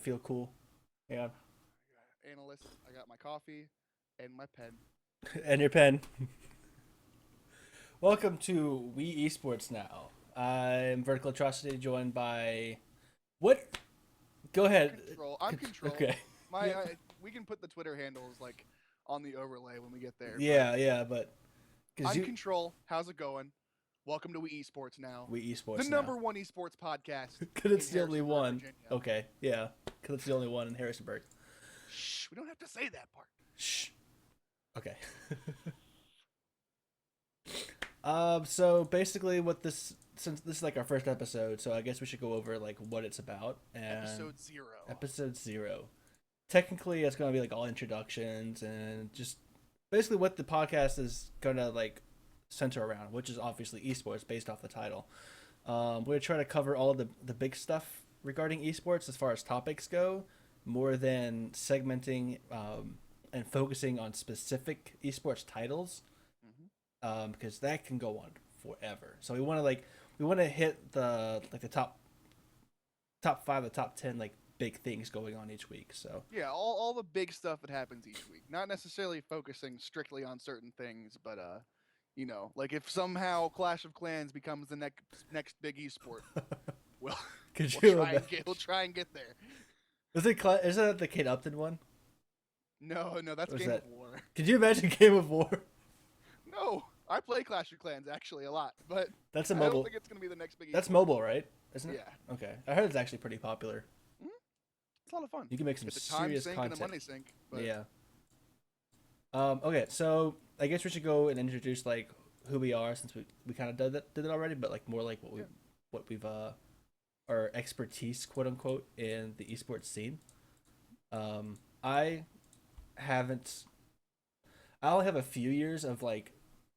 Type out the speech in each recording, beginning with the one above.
feel cool. Yeah. Analyst. I got my coffee and my pen. And your pen. Welcome to We Esports Now. I'm Vertical Atrocity, joined by what? Go ahead. Control. I'm control. Okay. My Yep. we can put the Twitter handles like on the overlay when we get there. But Yeah, but because I'm you control. How's it going? Welcome to We Esports Now, We the Esports Now. number one esports podcast Because in it's the only Harrisonburg, one. Virginia. Okay. Yeah. Because it's the only one in Harrisonburg. Shh. We don't have to say that part. Shh. Okay. So basically, what this since this is like our first episode, so I guess we should go over like what it's about and Episode 0. episode 0. Technically, it's gonna be like all introductions and just basically what the podcast is gonna like center around, which is obviously esports based off the title. We're gonna try to cover all the big stuff regarding esports as far as topics go, more than segmenting and focusing on specific esports titles, Hmm. because that can go on forever. So we want to hit the like the top five, the top 10 like big things going on each week. So Yeah, all the big stuff that happens each week. Not necessarily focusing strictly on certain things, but like if somehow Clash of Clans becomes the next big esport, we'll could we'll you try and imagine? get there. Is that the Kate Upton one? No, that's Or is Game of that? War. Could you imagine Game of War? No, I play Clash of Clans actually a lot, but That's a I don't mobile. think it's gonna be the next big That's esport. mobile, right? Isn't it? Yeah. Okay, I heard it's actually pretty popular. Mhm. It's a lot of fun. You can make some It's a time serious sink and a content. money sink, but Yeah. Okay, so I guess we should go and introduce like who we are since we kind of did it already, but like more like yeah. what we've our expertise, quote unquote, in the esports scene. I haven't. I only have a few years of like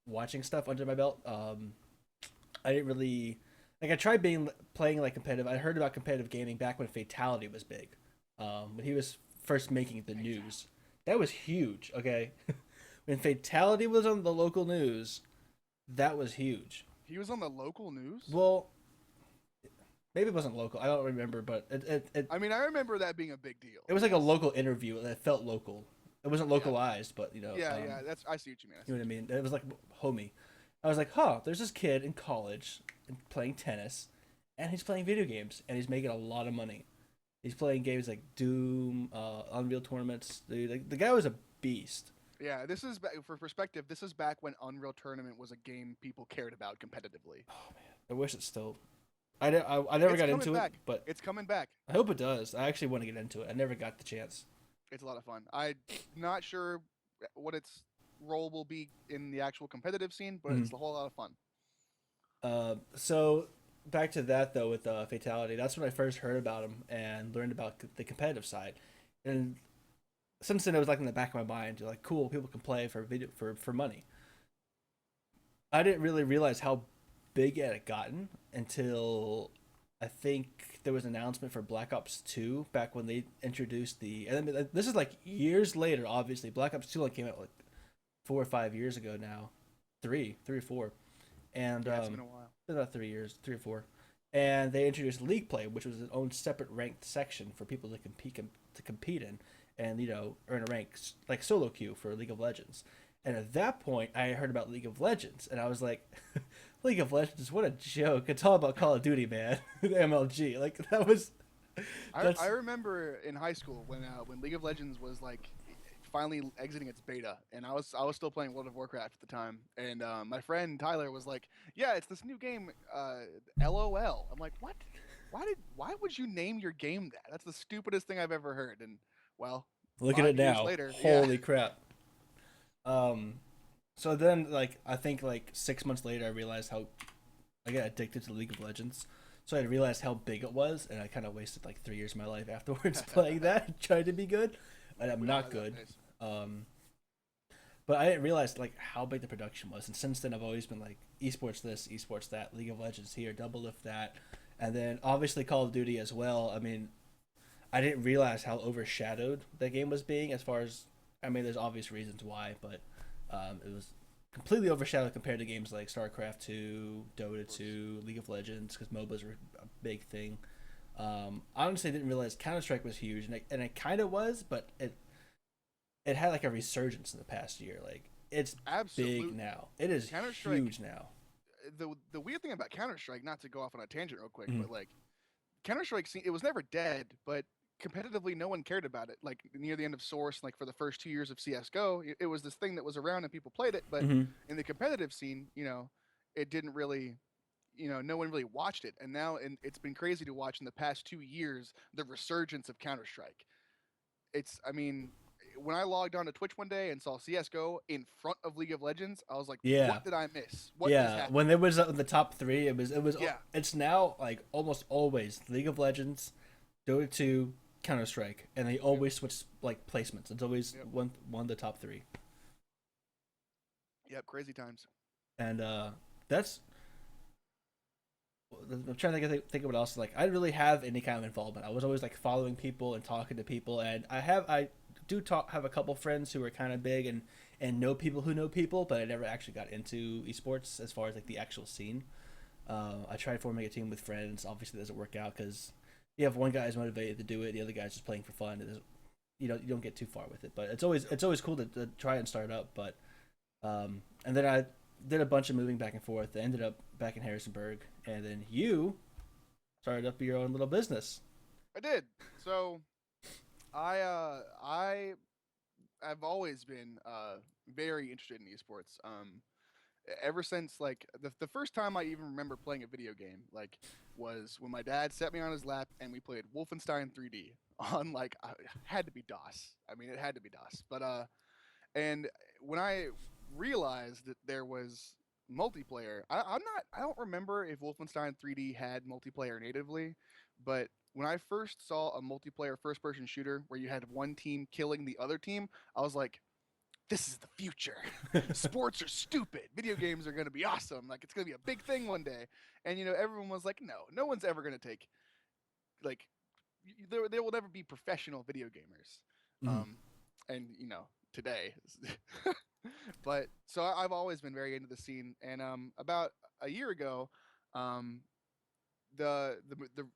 watching stuff under my belt. I didn't really like. I tried being playing like competitive. I heard about competitive gaming back when Fatality was big. When he was first making the news, that was huge. Okay, when Fatality was on the local news, that was huge. He was on the local news. Well, maybe it wasn't local. I don't remember, but I mean, I remember that being a big deal. it was like a Yes. local interview that felt local. It wasn't Yeah. localized, but Yeah. That's I see what you mean. I see you know what I what you mean. It was like homie. I was like, huh, there's this kid in college and playing tennis, and he's playing video games, and he's making a lot of money. He's playing games like Doom, Unreal tournaments. Dude, like, the guy was a beast. mean. Yeah, this is for perspective. This is back when Unreal Tournament was a game people cared about competitively. Oh man, I wish it still. I never It's got coming into it, back. but It's coming back. I hope it does. I actually want to get into it. I never got the chance. It's a lot of fun. I'm not sure what its role will be in the actual competitive scene, but Mhm. it's a whole lot of fun. So back to that though with Fatality. That's when I first heard about him and learned about the competitive side. And since then, it was like in the back of my mind, like, cool, people can play for video for money. I didn't really realize how big it had gotten until I think there was an announcement for Black Ops 2 back when they introduced the. And I mean, this is like years later, obviously. Black Ops 2 like came out like 4 or 5 years ago now, three or four, and Yeah, it's been a while. about 3 years, 3 or 4, and they introduced League Play, which was its own separate ranked section for people to compete in, and earn a rank like solo queue for League of Legends. And at that point, I heard about League of Legends, and I was like, League of Legends, what a joke! It's all about Call of Duty, man. MLG, like that was I that's remember in high school when League of Legends was like finally exiting its beta, and I was still playing World of Warcraft at the time, and my friend Tyler was like, "Yeah, it's this new game, LOL." I'm like, "What? Why would you name your game that? That's the stupidest thing I've ever heard." And well, look at it 5 years now. later, yeah, Holy crap! Um, so then like I think like 6 months later, I realized how I got addicted to League of Legends. So I realized how big it was, and I kind of wasted like 3 years of my life afterwards playing that, trying to be good, and I'm we all not had that good. phase. Um, but I didn't realize like how big the production was, and since then I've always been like esports this, esports that, League of Legends here, Double Lift that, and then obviously Call of Duty as well. I mean, I didn't realize how overshadowed that game was being. As far as I mean, there's obvious reasons why, but it was completely overshadowed compared to games like StarCraft 2, Of Dota course. 2, League of Legends, because MOBAs were a big thing. Honestly, didn't realize Counter Strike was huge, and it kind of was, but it had like a resurgence in the past year. Like it's big Absolute now. It is Counter Strike. huge now. The weird thing about Counter Strike, not to go off on a tangent real quick, Mm. but like Counter Strike, it was never dead, but competitively, no one cared about it. Like near the end of Source, like for the first 2 years of CS:GO, it was this thing that was around and people played it. But Mm-hmm. in the competitive scene, it didn't really, no one really watched it. And now, and it's been crazy to watch in the past 2 years the resurgence of Counter Strike. I mean, when I logged on to Twitch one day and saw CS:GO in front of League of Legends, I was like, Yeah, what did I miss? What just yeah. When happened? it was in the top three, it was. Yeah. It's now like almost always League of Legends, Dota 2, Counter Strike, and they Yep. always switch like placements. It's always Yep. one of the top three, Yep. Crazy times. and that's. I'm trying to think of what else. Like I didn't really have any kind of involvement. I was always like following people and talking to people, and I do talk have a couple friends who are kind of big and know people who know people, but I never actually got into esports as far as like the actual scene. I tried forming a team with friends. Obviously, it doesn't work out because you have one guy is motivated to do it, the other guy's just playing for fun. You don't get too far with it, but Yep. it's always cool to try and start up. But and then I did a bunch of moving back and forth. I ended up back in Harrisonburg, and then you started up your own little business. I did. So I have always been very interested in esports. Ever since like the first time I even remember playing a video game like was when my dad set me on his lap and we played Wolfenstein 3D on like had to be DOS. I mean, it had to be DOS. But and when I realized that there was multiplayer, I don't remember if Wolfenstein 3D had multiplayer natively, but when I first saw a multiplayer first person shooter where you had one team killing the other team, I was like, this is the future. Sports are stupid. Video games are going to be awesome. Like it's going to be a big thing one day. And everyone was like, no one's ever going to take like there will never be professional video gamers. Mm. Um, and today, but so I've always been very into the scene. And about a year ago, um, the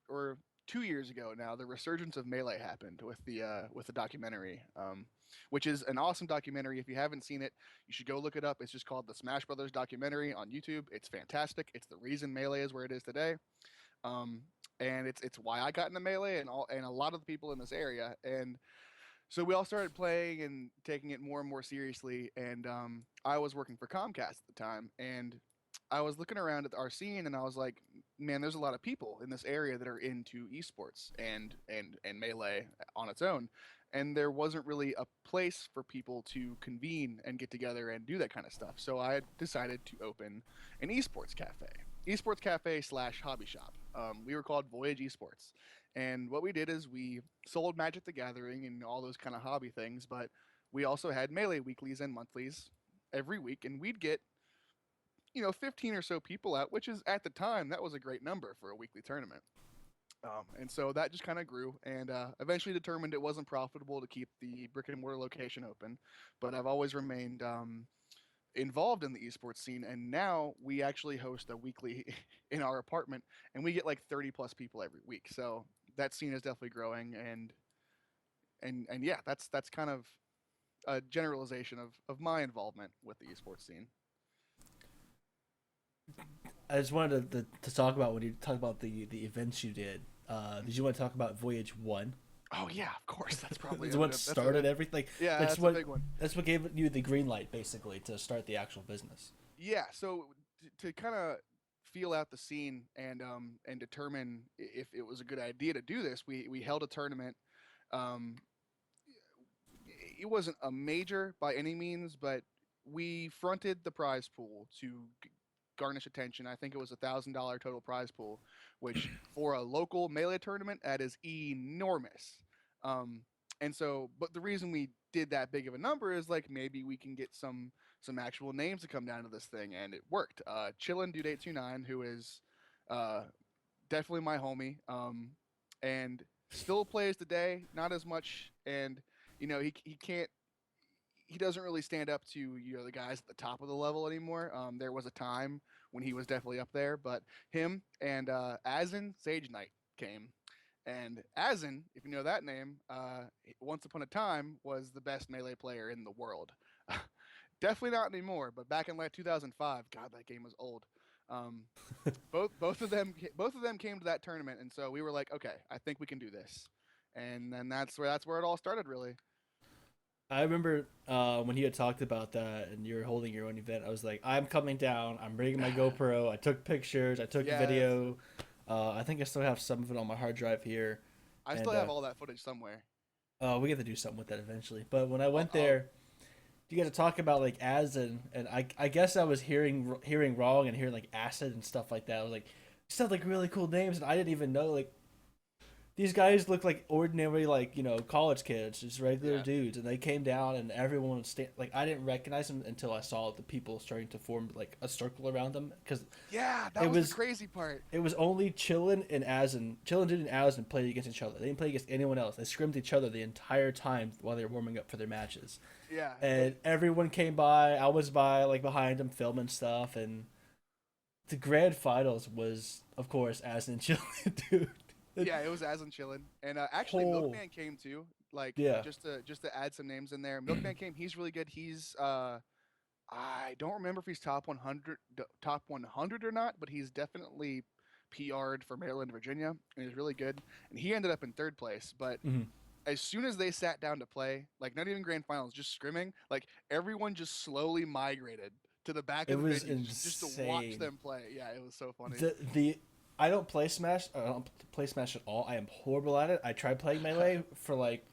or 2 years ago now, the resurgence of Melee happened with the documentary, which is an awesome documentary. If you haven't seen it, you should go look it up. It's just called the Smash Brothers documentary on YouTube. It's fantastic. It's the reason Melee is where it is today. Um, and it's why I got into Melee and a lot of the people in this area. And so we all started playing and taking it more and more seriously. And I was working for Comcast at the time, and I was looking around at our scene, and I was like, man, there's a lot of people in this area that are into esports and Melee on its own. And there wasn't really a place for people to convene and get together and do that kind of stuff. So I decided to open an esports cafe slash hobby shop. We were called Voyage Esports. And what we did is we sold Magic the Gathering and all those kind of hobby things, but we also had Melee weeklies and monthlies every week, and we'd get 15 or so people out, which is at the time that was a great number for a weekly tournament. And so that just kind of grew, and eventually determined it wasn't profitable to keep the brick and mortar location open. But I've always remained involved in the esports scene, and now we actually host a weekly in our apartment, and we get like 30 plus people every week. So that scene is definitely growing, and yeah, that's kind of a generalization of my involvement with the esports scene. I just wanted to talk about when you talk about the events you did. Did you want to talk about Voyage One? Oh yeah, of course. That's probably It's what that's a started everything. yeah, That's that's a what big one. that's what gave you the green light basically to start the actual business. Yeah, so to kind of feel out the scene and determine if it was a good idea to do this, we held a tournament. Um, it wasn't a major by any means, but we fronted the prize pool to garnish attention. I think it was $1,000 total prize pool, which for a local melee tournament that is enormous. Um, and so, but the reason we did that big of a number is like maybe we can get some actual names to come down to this thing, and it worked. Chillin Dude 829, who is uh, definitely my homie, and still plays today, not as much, and he can't he doesn't really stand up to the guys at the top of the level anymore. There was a time when he was definitely up there, but him and Asin Sage Knight came, And Asin, if you know that name, once upon a time was the best melee player in the world. Definitely not anymore, but back in like 2005, God, that game was old. Um, both of them came to that tournament, and so we were like, okay, I think we can do this. And then that's where it all started, really. I remember when he had talked about that and you're holding your own event. I was like, I'm coming down. I'm bringing my GoPro. I took pictures. I took Yes, video. I think I still have some of it on my hard drive here, I still and have all that footage somewhere. we get to do something with that eventually. But when I I'll, went I'll, there, you got to talk about like acid, and I guess I was hearing wrong and hearing like acid and stuff like that. I was like, you said like really cool names, and I didn't even know like these guys look like ordinary like college kids, just regular yeah, dudes, and they came down and everyone was like I didn't recognize them until I saw the people starting to form like a circle around them because yeah, that it was the was crazy part. it was only Chillin dude and Asin played against each other. They didn't play against anyone else. They scrimmed each other the entire time while they were warming up for their matches, Yeah, and everyone came by. I was by like behind them filming stuff, and the grand finals was of course Asin and Chillin dude. yeah, it was Asin chilling, and actually Whole Milkman came too. Like yeah. just to add some names in there, Milkman came. He's really good. He's I don't remember if he's top 100 or not, but he's definitely PR'd for Maryland, Virginia, and he's really good. And he ended up in third place. But Mhm. as soon as they sat down to play, like not even grand finals, just scrimming, like everyone just slowly migrated to the back It of the was venue just to watch insane. them play. Yeah, it was so funny. The I don't play Smash. I don't play Smash at all. I am horrible at it. I tried playing Melee for like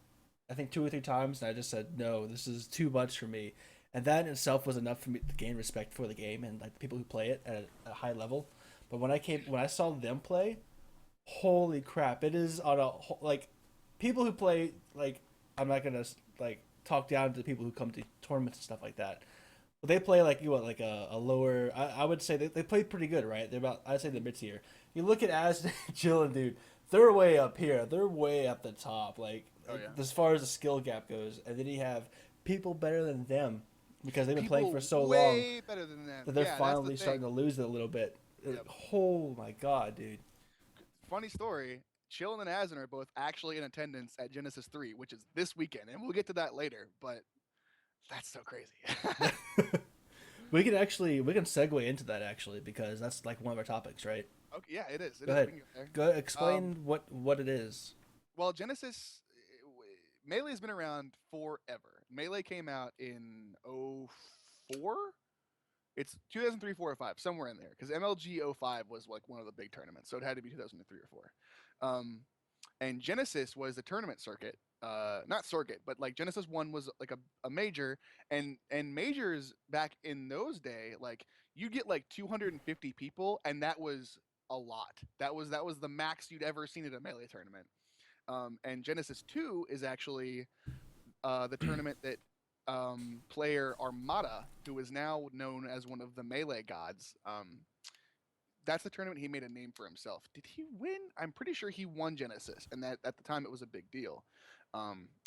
I think 2 or 3 times, and I just said no. This is too much for me, and that in itself was enough for me to gain respect for the game and like the people who play it at a high level. But when I saw them play, holy crap! It is on a like people who play like I'm not gonna like talk down to the people who come to tournaments and stuff like that. But they play like like a lower. I would say they play pretty good, right? They're about I'd say the mid tier. You look at As Jill dude, they're way up here. They're way at the top, Oh yeah, as far as the skill gap goes. And then you have people better than them because they've been playing for people so long way better than them. that they're Yeah, that's the finally starting thing. to lose it a little bit. Yep. Oh my god, dude! Funny story. Chillin and Asin are both actually in attendance at Genesis 3, which is this weekend, and we'll get to that later. But that's so crazy. We can segue into that actually because that's like one of our topics, right? Okay, yeah, it is. It Go is. We ahead. can go there. Go Um, explain what it is. well, Genesis Melee has been around forever. Melee came out in '04. It's 2003, 4, or 5, somewhere in there. Because MLG '05 was like one of the big tournaments, so it had to be 2003 or 4. Um, and Genesis was the tournament circuit. Not circuit, but like Genesis One was like a major, and majors back in those day, like you get like 250 people, and that was a lot. That was the max you'd ever seen at a melee tournament. And Genesis Two is actually the tournament that player Armada, who is now known as one of the melee gods, that's the tournament he made a name for himself. Did he win? I'm pretty sure he won Genesis, and that at the time it was a big deal.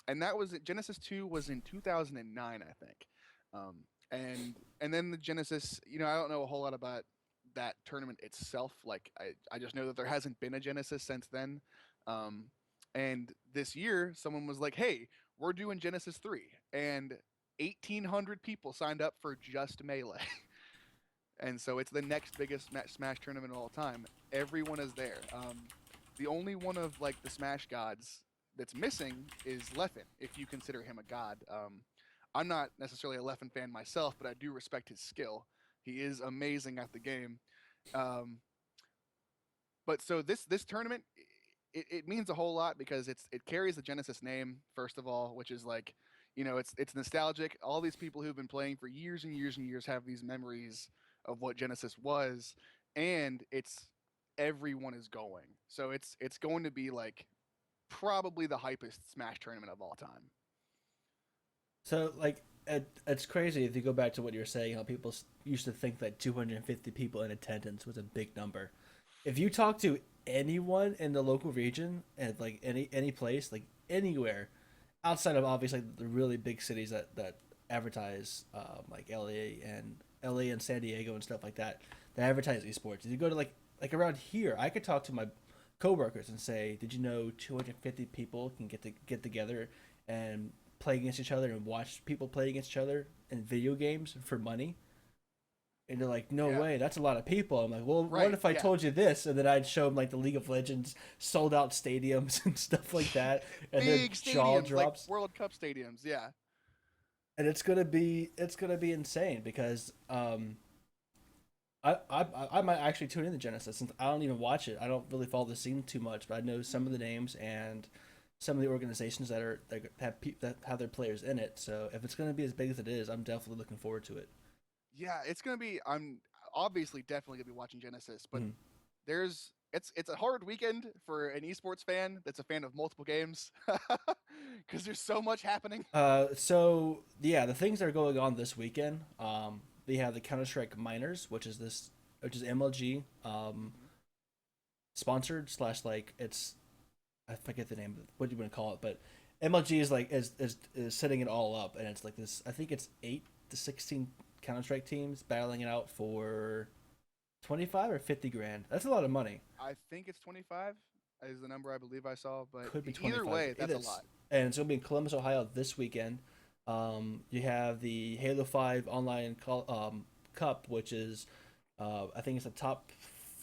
And that was Genesis 2 was in 2009, I think. Um, and then the Genesis, I don't know a whole lot about that tournament itself. Like I just know that there hasn't been a Genesis since then. Um, and this year, someone was like, "Hey, we're doing Genesis 3," and 1,800 people signed up for just melee. And so it's the next biggest Smash tournament of all time. Everyone is there. The only one of like the Smash gods that's missing is Leffen, if you consider him a god. I'm not necessarily a Leffen fan myself, but I do respect his skill. He is amazing at the game. Um, but so this tournament, it means a whole lot because it carries the Genesis name first of all, which is like, it's nostalgic. All these people who've been playing for years and years and years have these memories of what Genesis was, and it's everyone is going. So it's going to be like probably the hypest Smash tournament of all time. So like it's crazy if you go back to what you were saying, how people used to think that 250 people in attendance was a big number. If you talk to anyone in the local region and like any place, like anywhere outside of obviously the really big cities that advertise like LA and San Diego and stuff like that advertise esports. If you go to like around here, I could talk to coworkers and say, "Did you know 250 people can get together and play against each other and watch people play against each other in video games for money?" And they're like, "No Yeah. way, that's a lot of people." I'm like, "Well, what Right. if I Yeah. told you this?" And then I'd show them like the League of Legends sold out stadiums and stuff like that, and their Big jaw stadiums, like drops. World Cup stadiums. Yeah. And it's gonna be insane because I might actually tune into Genesis since I don't even watch it. I don't really follow the scene too much, but I know some of the names and some of the organizations that have their players in it. So if it's gonna be as big as it is, I'm definitely looking forward to it. Yeah, it's gonna be. I'm obviously definitely gonna be watching Genesis, but Mhm. it's a hard weekend for an esports fan that's a fan of multiple games because there's so much happening. So yeah, the things that are going on this weekend, they have the Counter Strike Miners, which is MLG, Mhm. sponsored slash like it's I forget the name of it, what do you want to call it, but MLG is like is setting it all up, and it's like this. I think it's 8 to 16 Counter Strike teams battling it out for 25 or 50 grand. That's a lot of money. I think it's 25 is the number I believe I saw, but Could be either 25. way, It that's a is, lot. and it's gonna be in Columbus, Ohio this weekend. You have the Halo 5 online cup, which is I think it's the top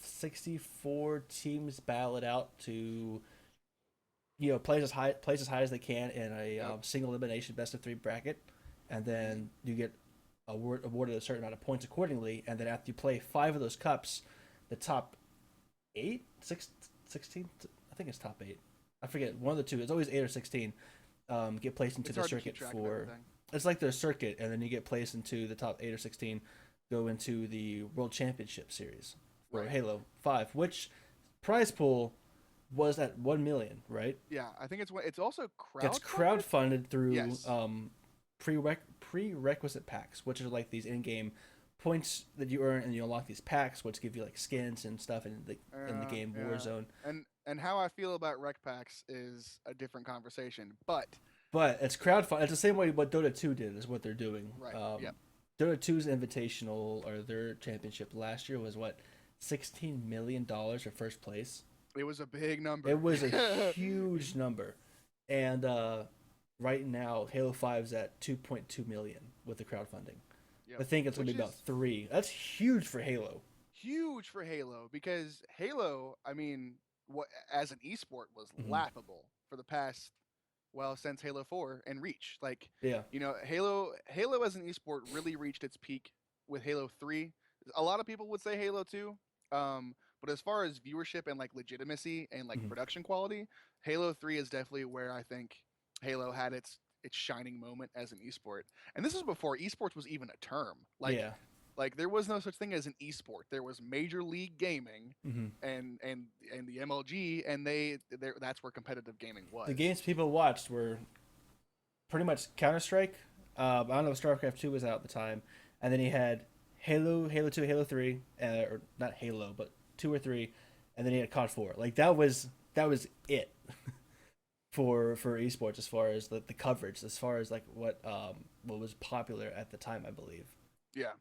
64 teams battle it out to place as high as they can in a Yep. single elimination best of three bracket, and Mhm. then you get awarded a certain amount of points accordingly. And then after you play 5 of those cups, the top 16, I think it's top 8. I forget one of the two. It's always 8 or 16. Get placed into It's the hard to keep circuit track of for. everything. It's like their circuit, and then you get placed into the top 8 or 16. Go into the World Championship series for Right. Halo 5, which prize pool was at 1 million, right? Yeah, I think it's also Gets crowdfunded. crowdfunded through Yes. prerequisite packs, which are like these in-game points that you earn, and you unlock these packs, which give you like skins and stuff in the game Yeah. Warzone. And how I feel about rec packs is a different conversation. But But it's crowdfunded. It's the same way what Dota 2 did is what they're doing. right. Yep. Dota 2's Invitational or their championship last year was what, $16 million for first place. It was a big number. It was a huge number, and right now Halo 5's at 2.2 million with the crowdfunding. I Yep. think it's gonna Which be about is 3. That's huge for Halo. huge for Halo because Halo, I mean, what as an esport was Hmm. laughable for the past since Halo 4 and Reach. Like, Yeah. Halo as an esport really reached its peak with Halo 3. A lot of people would say Halo 2. But as far as viewership and like legitimacy and like Hmm. production quality, Halo 3 is definitely where I think Halo had its shining moment as an esport. And this was before esports was even a term. Yeah. Like there was no such thing as an esport. There was Major League Gaming Hmm. and the MLG, and that's where competitive gaming The was. games people watched were pretty much Counter Strike. I don't know if StarCraft 2 was out at the time, and then he had Halo, Halo 2, Halo 3, or not Halo, but 2 or 3, and then he had COD 4. Like that was it for esports as far as the coverage, as far as like what was popular at the time, I believe, Yeah,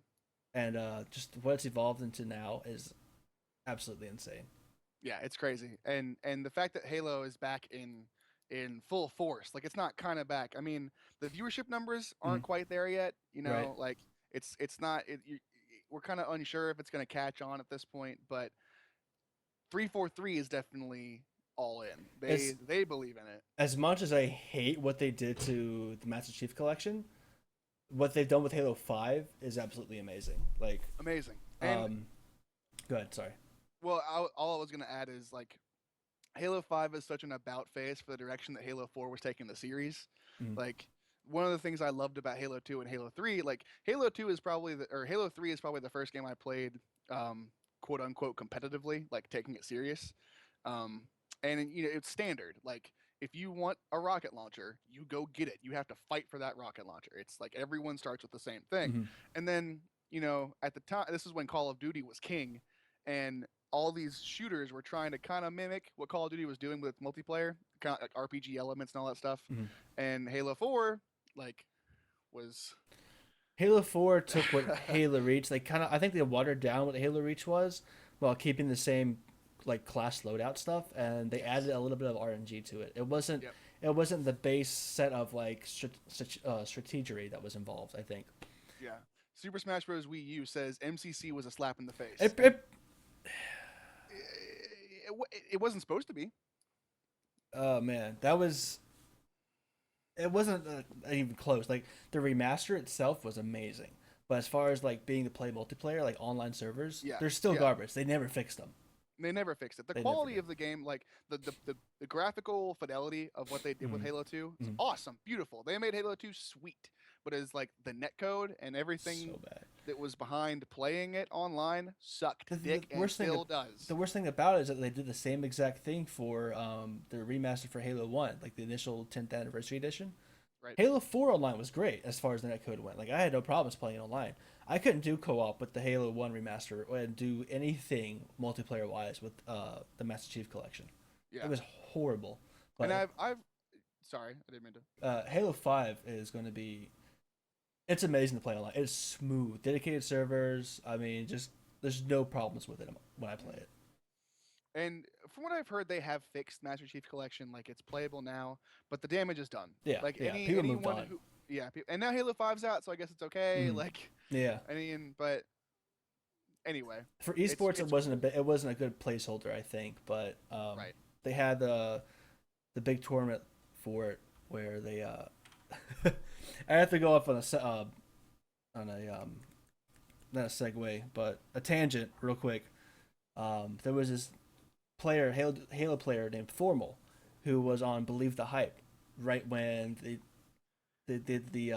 and just what it's evolved into now is absolutely insane. yeah, it's crazy, and the fact that Halo is back in full force, like it's not kind of back. I mean, the viewership numbers Mhm. aren't quite there yet. Right. Like it's not. We're kind of unsure if it's going to catch on at this point, but 343 is definitely all in. As They believe in it. as much as I hate what they did to the Master Chief Collection, what they've done with Halo 5 is absolutely amazing. Like, Amazing. And um, go ahead. Sorry. all I was going to add is like Halo 5 is such an about face for the direction that Halo 4 was taking the series. Mhm. Like one of the things I loved about Halo 2 and Halo 3, like Halo 2 is probably or Halo 3 is probably the first game I played quote unquote competitively, like taking it serious. Um and it's standard. Like if you want a rocket launcher, you go get it. You have to fight for that rocket launcher. It's like everyone starts with the same thing. Hmm. And then, at the time this is when Call of Duty was king and all these shooters were trying to kind of mimic what Call of Duty was doing with multiplayer, kind of like RPG elements and all that stuff. Hmm. And Halo 4, like, was Halo 4 took what Halo Reach, they kind of, I think they watered down what Halo Reach was while keeping the same like class loadout stuff, and they Yes. added a little bit of RNG to it. It wasn't Yep. the base set of like strategery that was involved. I think Yeah. Super Smash Bros. Wii U says MCC was a slap in the face, it, and it it wasn't supposed to be. oh man, that was it wasn't even close. Like the remaster itself was amazing, but as far as like being to play multiplayer, like online servers, Yeah. they're still Yeah. garbage. They never fixed them. They never fixed it. The They never quality did. of the game, like the graphical fidelity of what they did with Mm-hmm. Halo 2, is Mm-hmm. awesome, beautiful. They made Halo 2 sweet, but as like the netcode and everything So bad. that was behind playing it online sucked The dick and worst thing, still does. the worst thing about it is that they did the same exact thing for the remaster for Halo One, like the initial 10th anniversary edition. Right. Halo 4 online was great as far as the netcode went. Like I had no problems playing online. I couldn't do co-op with the Halo 1 remaster and do anything multiplayer wise with the Master Chief Collection. It Yeah. was horrible. And But I've sorry, I didn't mean to. Halo 5 is going to be it's amazing to play online. It's smooth, dedicated servers. I mean, just there's no problems with it when I play it. And from what I've heard, they have fixed Master Chief Collection, like it's playable now, but the damage is done. Yeah, Like yeah. People moved anyone on. who, yeah, and now Halo 5's out, so I guess it's okay. Mm, Like, yeah. I mean, but anyway, For esports, it it's wasn't cool. it wasn't a good placeholder, I think. But Right. they had the big tournament for it where they I have to go off on a not a segue, but a tangent real quick. There was this Halo player named Formal, who was on Believe the Hype, right when they did the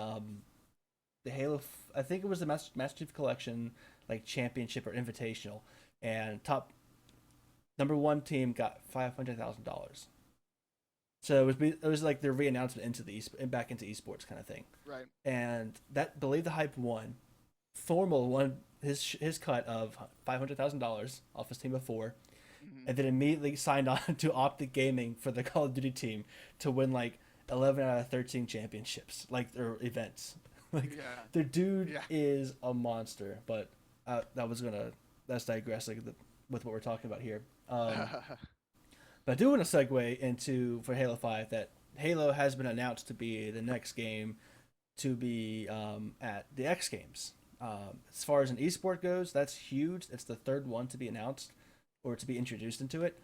Halo. I think it was the Master Chief Collection like championship or invitational, and top number one team got $500,000. So it was like their re-announcement into the back into esports kind of thing, Right. and that Believe the Hype won. Formal won his cut of $500,000 off his team of four, Hmm. and then immediately signed on to Optic Gaming for the Call of Duty team to win like 11 out of 13 championships, like or events. Like Yeah. the dude Yeah. is a monster. But that's digress with what we're talking about here. But I do want to segue into for Halo 5 that Halo has been announced to be the next game to be at the X Games. As far as an esport goes, that's huge. It's the third one to be announced or to be introduced into it.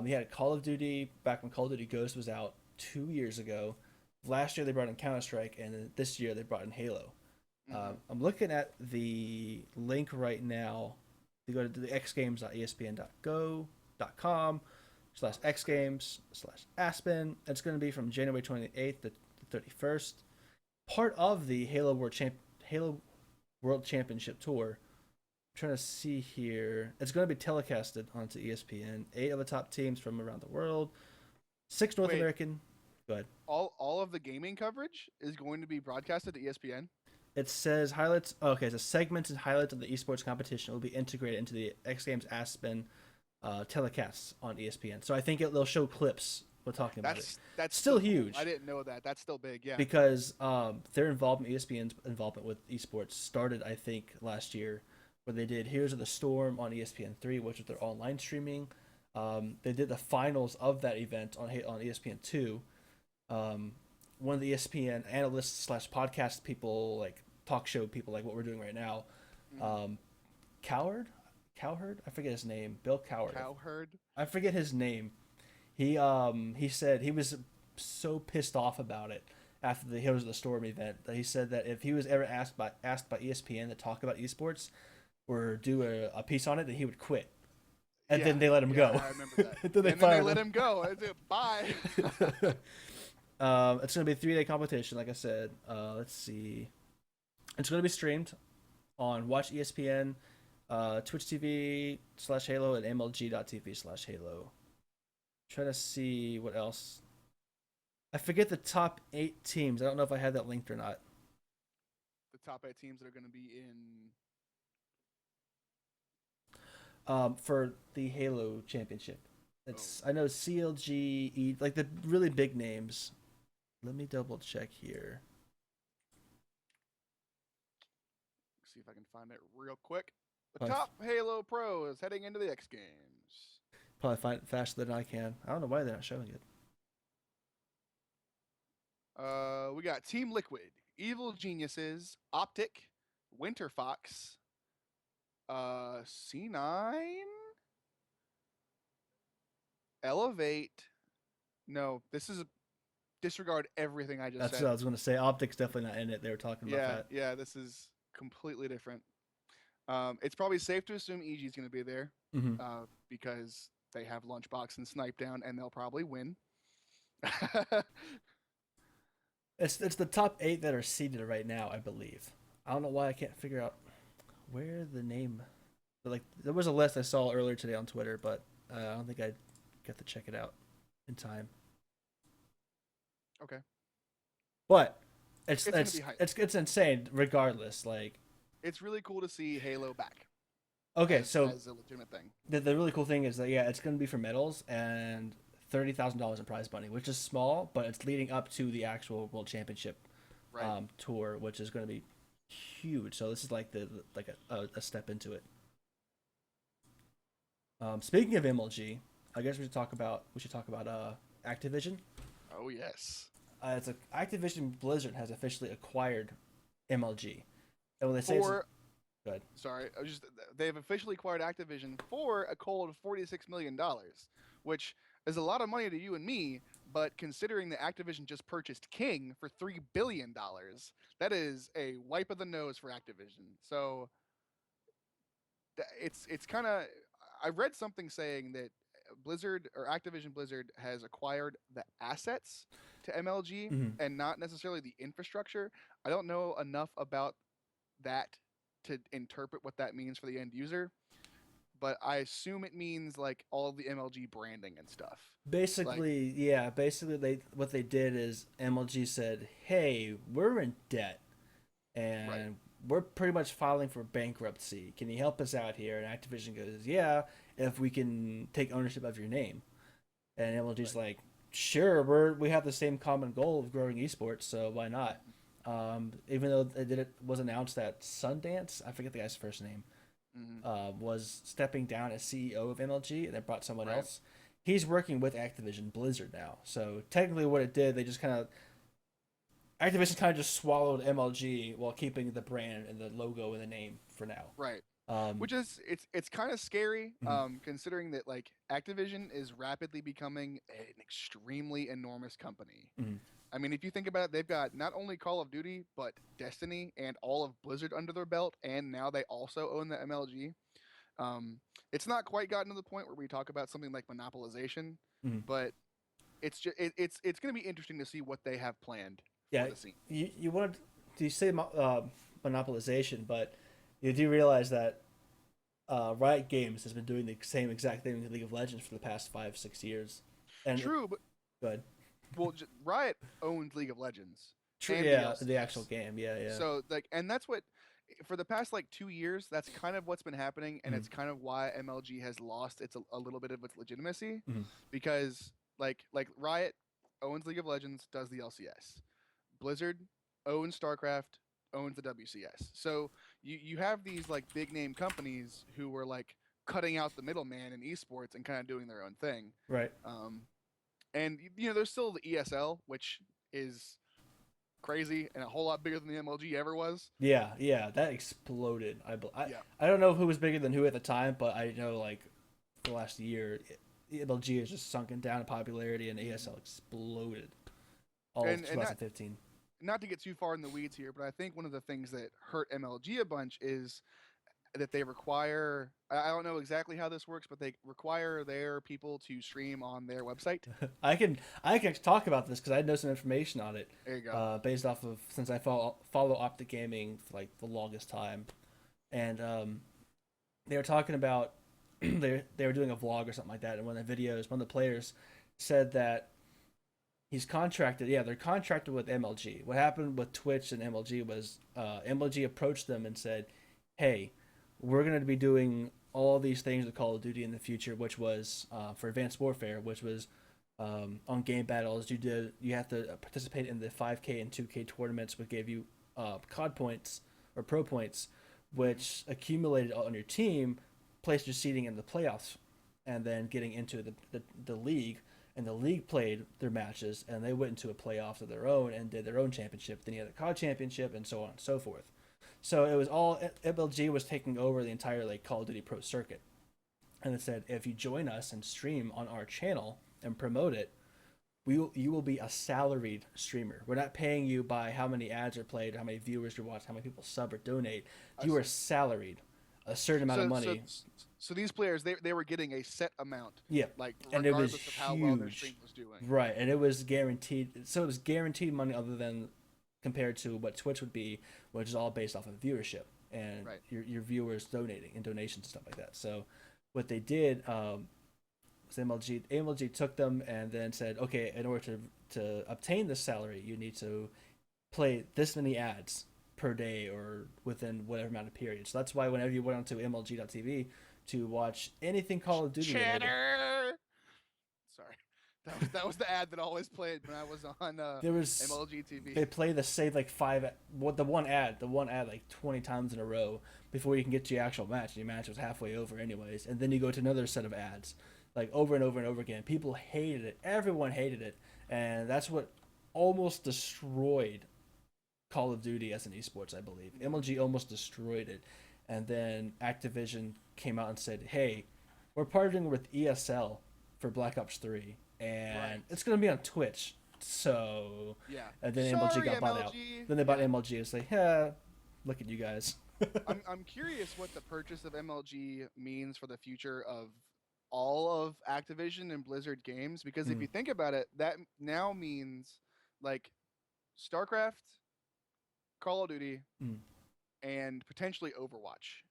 We had Call of Duty back when Call of Duty Ghost was out 2 years ago. Last year they brought in Counter Strike, and this year they brought in Halo. Hmm. I'm looking at the link right now. You go to the xgames.espn.com/xgames/Aspen. It's going to be from January 28th to 31st. Part of the Halo World Championship Tour. I'm trying to see here. It's going to be telecasted onto ESPN. 8 of the top teams from around the world. 6 North Wait, American. Go ahead. all of the gaming coverage is going to be broadcasted to ESPN. It says highlights. Oh, okay, so segments and highlights of the esports competition will be integrated into the X Games Aspen telecasts on ESPN. So I think they'll show clips. We're talking about it. That's Still still cool. I huge didn't know that. That's still big. Yeah. because their involvement, ESPN's involvement with esports, started I think last year, where they did Heroes of the Storm on ESPN 3, which was their online streaming. They did the finals of that event on ESPN 2. One of the ESPN analysts slash podcast people, like talk show people, like what we're doing right now, Hmm. um, Cowherd, I forget his name, Bill Cowherd. Cowherd. I forget his name. He said he was so pissed off about it after the Heroes of the Storm event that he said that if he was ever asked by ESPN to talk about esports or do a piece on it, that he would quit. And Yeah. then they let him Yeah. go. I remember that. And then they And then they fired let him. him go. That's it. Bye. It's gonna be a 3-day competition, like I said. Let's see. It's gonna be streamed on Watch ESPN, Twitch TV/Halo, and MLG.TV/Halo. Trying to see what else. I forget the top 8 teams. I don't know if I had that linked or not. The top 8 teams that are going to be in. For the Halo Championship, Oh, I know CLG, like the really big names. Let me double check here. see if I can find it real quick. The But top Halo pros heading into the X Games. Probably find it faster than I can. I don't know why they're not showing it. We got Team Liquid, Evil Geniuses, Optic, Winter Fox, C9, Elevate. No, this is disregard everything I just That's what said. I was going to say. Optics definitely not in it. They were talking about Yeah, that. yeah, this is completely different. It's probably safe to assume EG is going to be there Hmm. because they have Lunchbox and Snipe down, and they'll probably win. It's the top 8 that are seeded right now, I believe. I don't know why I can't figure out where the name. Like there was a list I saw earlier today on Twitter, but I don't think I got to check it out in time. Okay, But it's it's going to be it's hype. it's insane regardless. Like It's really cool to see Halo back okay, so as a legitimate thing. the really cool thing is that yeah, it's going to be for medals and $30,000 in prize money, which is small, but it's leading up to the actual World Championship Right. tour, which is going to be huge. So this is like a step into it. Speaking of MLG, I guess we should talk about Activision. Oh yes. It's a Activision Blizzard has officially acquired MLG, and when they say it's For good, sorry, they've officially acquired Activision for a cold $46 million, which is a lot of money to you and me. But considering that Activision just purchased King for $3 billion, that is a wipe of the nose for Activision. So it's kind of I read something saying that Blizzard or Activision Blizzard has acquired the assets to MLG mm-hmm. and not necessarily the infrastructure. I don't know enough about that to interpret what that means for the end user, but I assume it means like all of the MLG branding and stuff. Like Basically, yeah, basically they what they did is MLG said, "Hey, we're in debt right, and we're pretty much filing for bankruptcy. Can you help us out here?" And Activision goes, "Yeah, if we can take ownership of your name." And MLG's right. like, "Sure, we have the same common goal of growing esports, so why not?" Even though it was announced that Sundance, I forget the guy's first name, Mm-hmm. was stepping down as CEO of MLG, and they brought someone Right. else. He's working with Activision Blizzard now. So technically, what it did, they just kind of Activision kind of just swallowed MLG while keeping the brand and the logo and the name for now. Right. Um, Which is it's kind of scary, mhm, considering that like Activision is rapidly becoming an extremely enormous company. mhm. I mean, if you think about it, they've got not only Call of Duty but Destiny and all of Blizzard under their belt, and now they also own the MLG. Um, it's not quite gotten to the point where we talk about something like monopolization, Mhm. but it's going to be interesting to see what they have planned for Yeah, the scene. you wanted to say monopolization, but you do realize that Riot Games has been doing the same exact thing with League of Legends for the past 5 6 years, and True, but good. well, Riot owns League of Legends True, and the yeah, the actual LCS. game, yeah, yeah. So like, and that's what for the past like 2 years, that's kind of what's been happening, and Mhm, it's kind of why MLG has lost a little bit of its legitimacy, mhm. because like Riot owns League of Legends, does the LCS. Blizzard owns StarCraft, owns the WCS. So you have these like big name companies who were like cutting out the middleman in esports and kind of doing their own thing. Right. Um, and there's still the ESL, which is crazy and a whole lot bigger than the MLG ever was. Yeah, yeah, that exploded. Yeah. I don't know who was bigger than who at the time, but I know like the last year, MLG has just sunken down in popularity, and ASL exploded all of And not 2015. not to get too far in the weeds here, but I think one of the things that hurt MLG a bunch is that they require I don't know exactly how this works, but they require their people to stream on their website. I can talk about this because I know some information on it, There you go. based off of since I follow Optic Gaming for like the longest time, and they were talking about they were doing a vlog or something like that, and one of the videos, one of the players said that he's contracted. Yeah, they're contracted with MLG. What happened with Twitch and MLG was MLG approached them and said, "Hey, we're going to be doing all these things with Call of Duty in the future, which was for Advanced Warfare, which was on game battles. You have to participate in the 5K and 2K tournaments, which gave you COD points or Pro points, Mm-hmm. which accumulated on your team, placed your seeding in the playoffs and then getting into the league. And the league played their matches, and they went into a playoff of their own and did their own championship. Then you had a COD championship, and so on and so forth. So it was all MLG was taking over the entire like Call of Duty Pro circuit, and it said if you join us and stream on our channel and promote it, you will be a salaried streamer. We're not paying you by how many ads are played, how many viewers you watch, how many people sub or donate. I You are see. salaried, a certain amount of So so money. so these players they were getting a set amount, Yeah, like and it was regardless of how well their stream huge, was doing. right? And it was guaranteed. So it was guaranteed money, other than compared to what Twitch would be, which is all based off of viewership and Right. your viewers donating and donations and stuff like that. So what they did was MLG took them and then said, okay, in order to obtain this salary, you need to play this many ads per day or within whatever amount of period. So that's why whenever you went onto MLG.tv to watch anything Call of Duty related, Cheddar. Sorry, that was the ad that always played when I was on there was MLG TV. they play the same like five what the one ad like 20 times in a row before you can get to your actual match. And your match was halfway over anyways, and then you go to another set of ads like over and over and over again. People hated it. Everyone hated it, and that's what almost destroyed Call of Duty as an esports, I believe. MLG almost destroyed it, and then Activision came out and said, "Hey, we're partnering with ESL for Black Ops 3, and Right. it's gonna be on Twitch." So, Yeah. and then MLG Sorry, got bought out. MLG. Then they bought Yeah. MLG and say, "Yeah, look at you guys." I'm curious what the purchase of MLG means for the future of all of Activision and Blizzard games, because if Mm, you think about it, that now means like StarCraft, Call of Duty, mm. and potentially Overwatch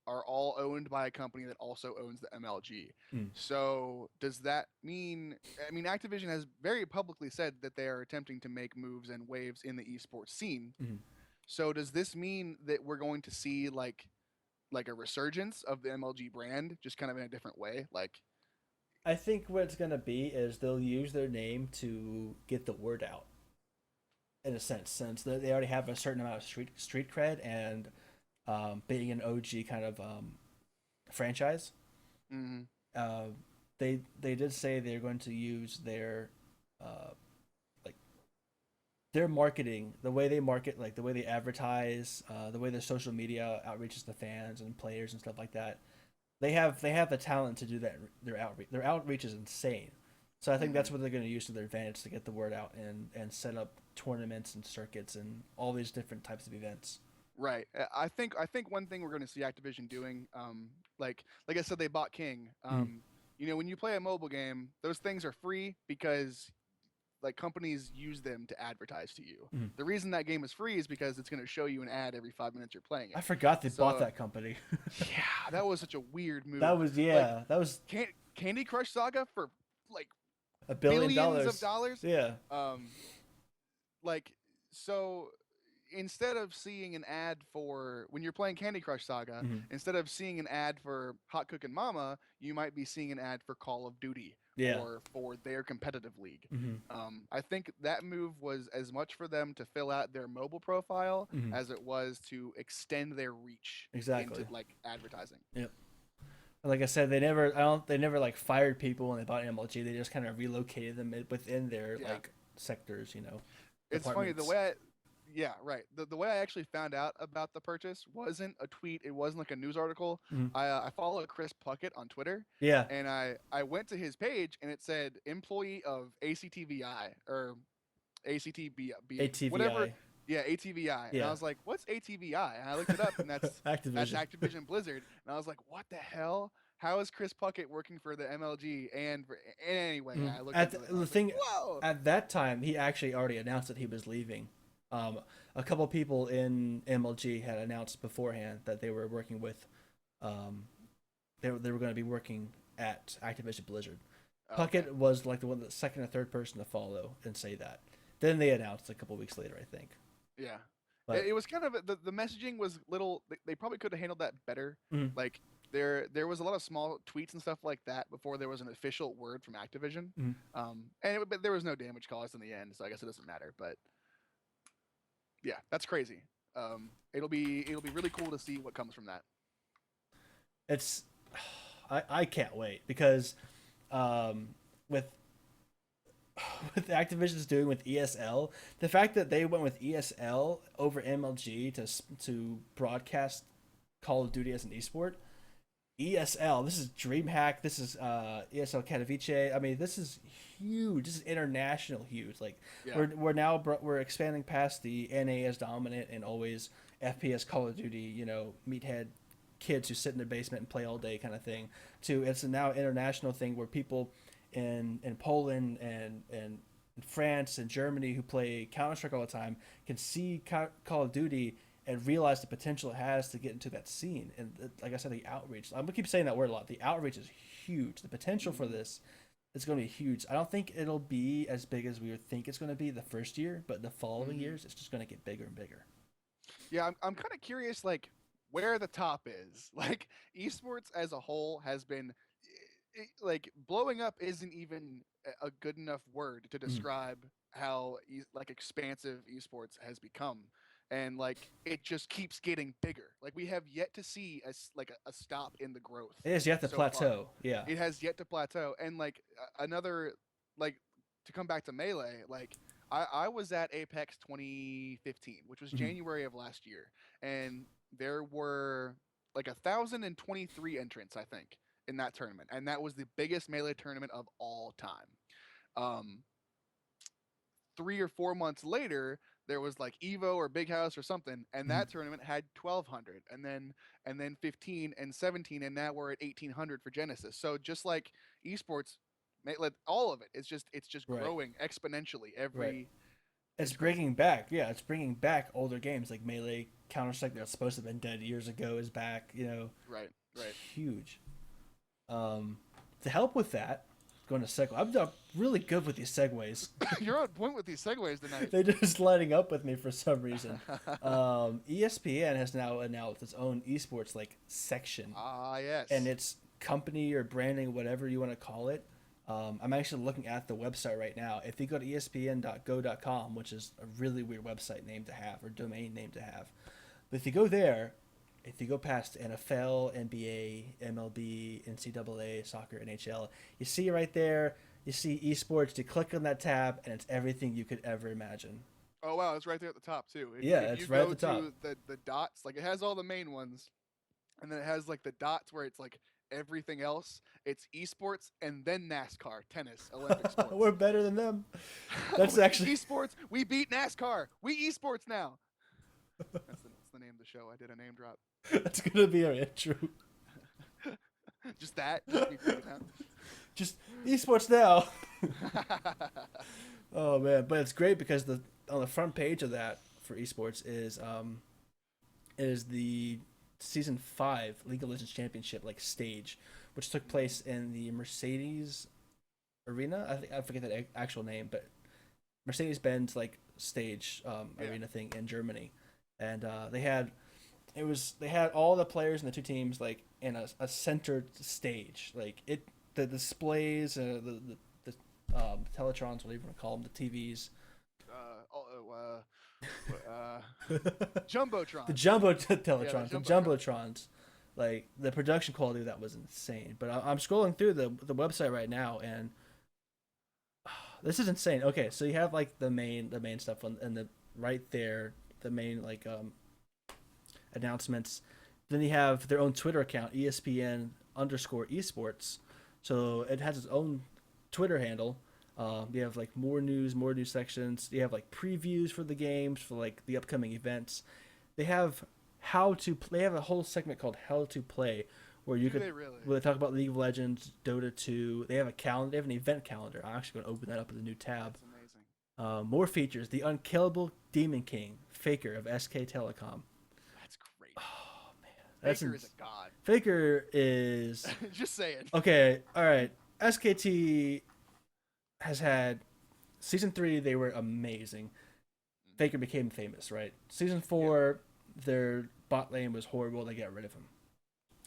are all owned by a company that also owns the MLG. Mm. So does that mean? I mean, Activision has very publicly said that they are attempting to make moves and waves in the esports scene. Mm. So does this mean that we're going to see like a resurgence of the MLG brand, just kind of in a different way? Like, I think what it's gonna be is they'll use their name to get the word out, in a sense, since they already have a certain amount of street cred and being an OG kind of franchise. mm, Uh, they did say they're going to use their uh, like their marketing, the way they market, like the way they advertise, the way their social media outreaches to fans and players and stuff like that. They have the talent to do that. Their outreach is insane. So I think mm, that's what they're going to use to their advantage to get the word out and set up tournaments and circuits and all these different types of events. right. I think one thing we're going to see Activision doing, like I said, they bought King. Mm. When you play a mobile game, those things are free because like companies use them to advertise to you. Mm. The reason that game is free is because it's going to show you an ad every 5 minutes you're playing I it. forgot they bought So that company. yeah, that was such a weird move. That was Like that was Candy Crush Saga for like $1 billion. billions of dollars. Yeah. Um, like so instead of seeing an ad for when you're playing Candy Crush Saga, Hmm. instead of seeing an ad for Hot Cookin' Mama, you might be seeing an ad for Call of Duty Yeah. or for their competitive league. Hmm. I think that move was as much for them to fill out their mobile profile Hmm. as it was to extend their reach Exactly. into like advertising. Yep. Like I said, they never like fired people when they bought MLG. They just kind of relocated them within their Yeah. like sectors, It's funny the departments. way yeah, right. The way I actually found out about the purchase wasn't a tweet. It wasn't like a news article. Hmm. I follow Chris Puckett on Twitter, Yeah. and I went to his page and it said employee of ACTVI or ACTB whatever. ATVI. Yeah, ATVI. And I Yeah. was like, "What's ATVI?" And I looked it up, and that's Activision. Activision Blizzard. And I was like, "What the hell? How is Chris Puckett working for the MLG?" And anyway, Mm. I looked At into it. And I the was thing like, "Whoa!" at that time, he actually already announced that he was leaving. A couple people in MLG had announced beforehand that they were working with, um, they were going to be working at Activision Blizzard. Okay. Puckett was like the second or third person to follow and say that. Then they announced a couple weeks later, I think. Yeah. But It was kind of the messaging was little. They probably could have handled that better. mm, Like there was a lot of small tweets and stuff like that before there was an official word from Activision. mm. But there was no damage caused in the end, so I guess it doesn't matter. But yeah, that's crazy. It'll be really cool to see what comes from that. It's I can't wait because um, with with Activision's doing with ESL, the fact that they went with ESL over MLG to broadcast Call of Duty as an esport. ESL, this is DreamHack, this is ESL Katowice. I mean, this is huge. This is international huge. Like Yeah. we're now we're expanding past the NA as dominant and always FPS Call of Duty, meathead kids who sit in their basement and play all day kind of thing, to it's a now international thing where people in Poland and France and Germany who play Counter Strike all the time can see Call of Duty and realize the potential it has to get into that scene. And like I said, the outreach. I'm gonna keep saying that word a lot. The outreach is huge. The potential for this is going to be huge. I don't think it'll be as big as we would think it's going to be the first year, but the following years, it's just going to get bigger and bigger. Yeah, I'm kind of curious, like where the top is. Like esports as a whole has been, like blowing up isn't even a good enough word to Mm. describe how like expansive esports has become, and like it just keeps getting bigger. Like we have yet to see like a stop in the growth It is. You have to so far. plateau. Yeah. It has yet to plateau, and like another, like, to come back to melee, like I was at Apex 2015, which was Mhm. January of last year, and there were like 1,023 entrants, I think, in that tournament, and that was the biggest melee tournament of all time. Um, 3 or 4 months later, there was like Evo or Big House or something, and Mhm. that tournament had 1,200, and then 15 and 17, and now we're at 1,800 for Genesis. So just like esports, all of it, it's just Right. growing exponentially. Right. It's It's crazy. bringing back. Yeah, it's bringing back older games like Melee, Counter Strike Yep. that's supposed to have been dead years ago is back. Right. It's Right. huge. To help with that, going to segue. I'm really good with these segues. You're on point with these segues tonight. They're just lighting up with me for some reason. ESPN has now announced its own esports like section, Ah, and yes. its company or branding, whatever you want to call it. I'm actually looking at the website right now. If you go to espn.go.com, which is a really weird website name to have or domain name to have, but if you go there, if you go past NFL, NBA, MLB, NCAA, soccer, NHL, you see right there, you see esports. You click on that tab, and it's everything you could ever imagine. Oh wow, it's right there at the top too. If Yeah, if you it's right at go the top. to the dots, like it has all the main ones, and then it has like the dots where it's like everything else. It's esports and then NASCAR, tennis, Olympic We're sports. better than them. That's actually Esports, we beat NASCAR. We esports now. That's the name of the show. I did a name drop. that's gonna be our intro. Just that, just me freaking out. Just esports now. Oh man, but it's great because the on the front page of that for esports is the season 5 League of Legends Championship like stage, which took place in the Mercedes Arena. I think I forget that actual name, but Mercedes Benz like stage Yeah. arena thing in Germany, and they had all the players in the two teams like in a centered stage, like the displays, the teletrons, whatever you want to call them, the TVs, Oh, the Jumbotron. jumbo Yeah, the teletrons, the Jumbotron. jumbotrons. Like the production quality of that was insane. But I'm scrolling through the website right now, and this is insane. Okay, so you have like the main stuff on and the right there, the main like announcements. Then you have their own Twitter account, ESPN underscore esports. So it has its own Twitter handle. You have like more news sections. You have like previews for the games, for like the upcoming events. They have how to play. They have a whole segment called How to Play, where you Do could they really? where they talk about League of Legends, Dota 2. They have a calendar. They have an event calendar. I'm actually going to open that up with a new tab. That's amazing. More features. The unkillable Demon King, Faker of SK Telecom. That's great. Oh man, Faker is a god. Faker is Just saying. okay. All right, SKT has had season 3. They were amazing. Faker became famous, right? Season Yep. 4, their bot lane was horrible. They got rid of him.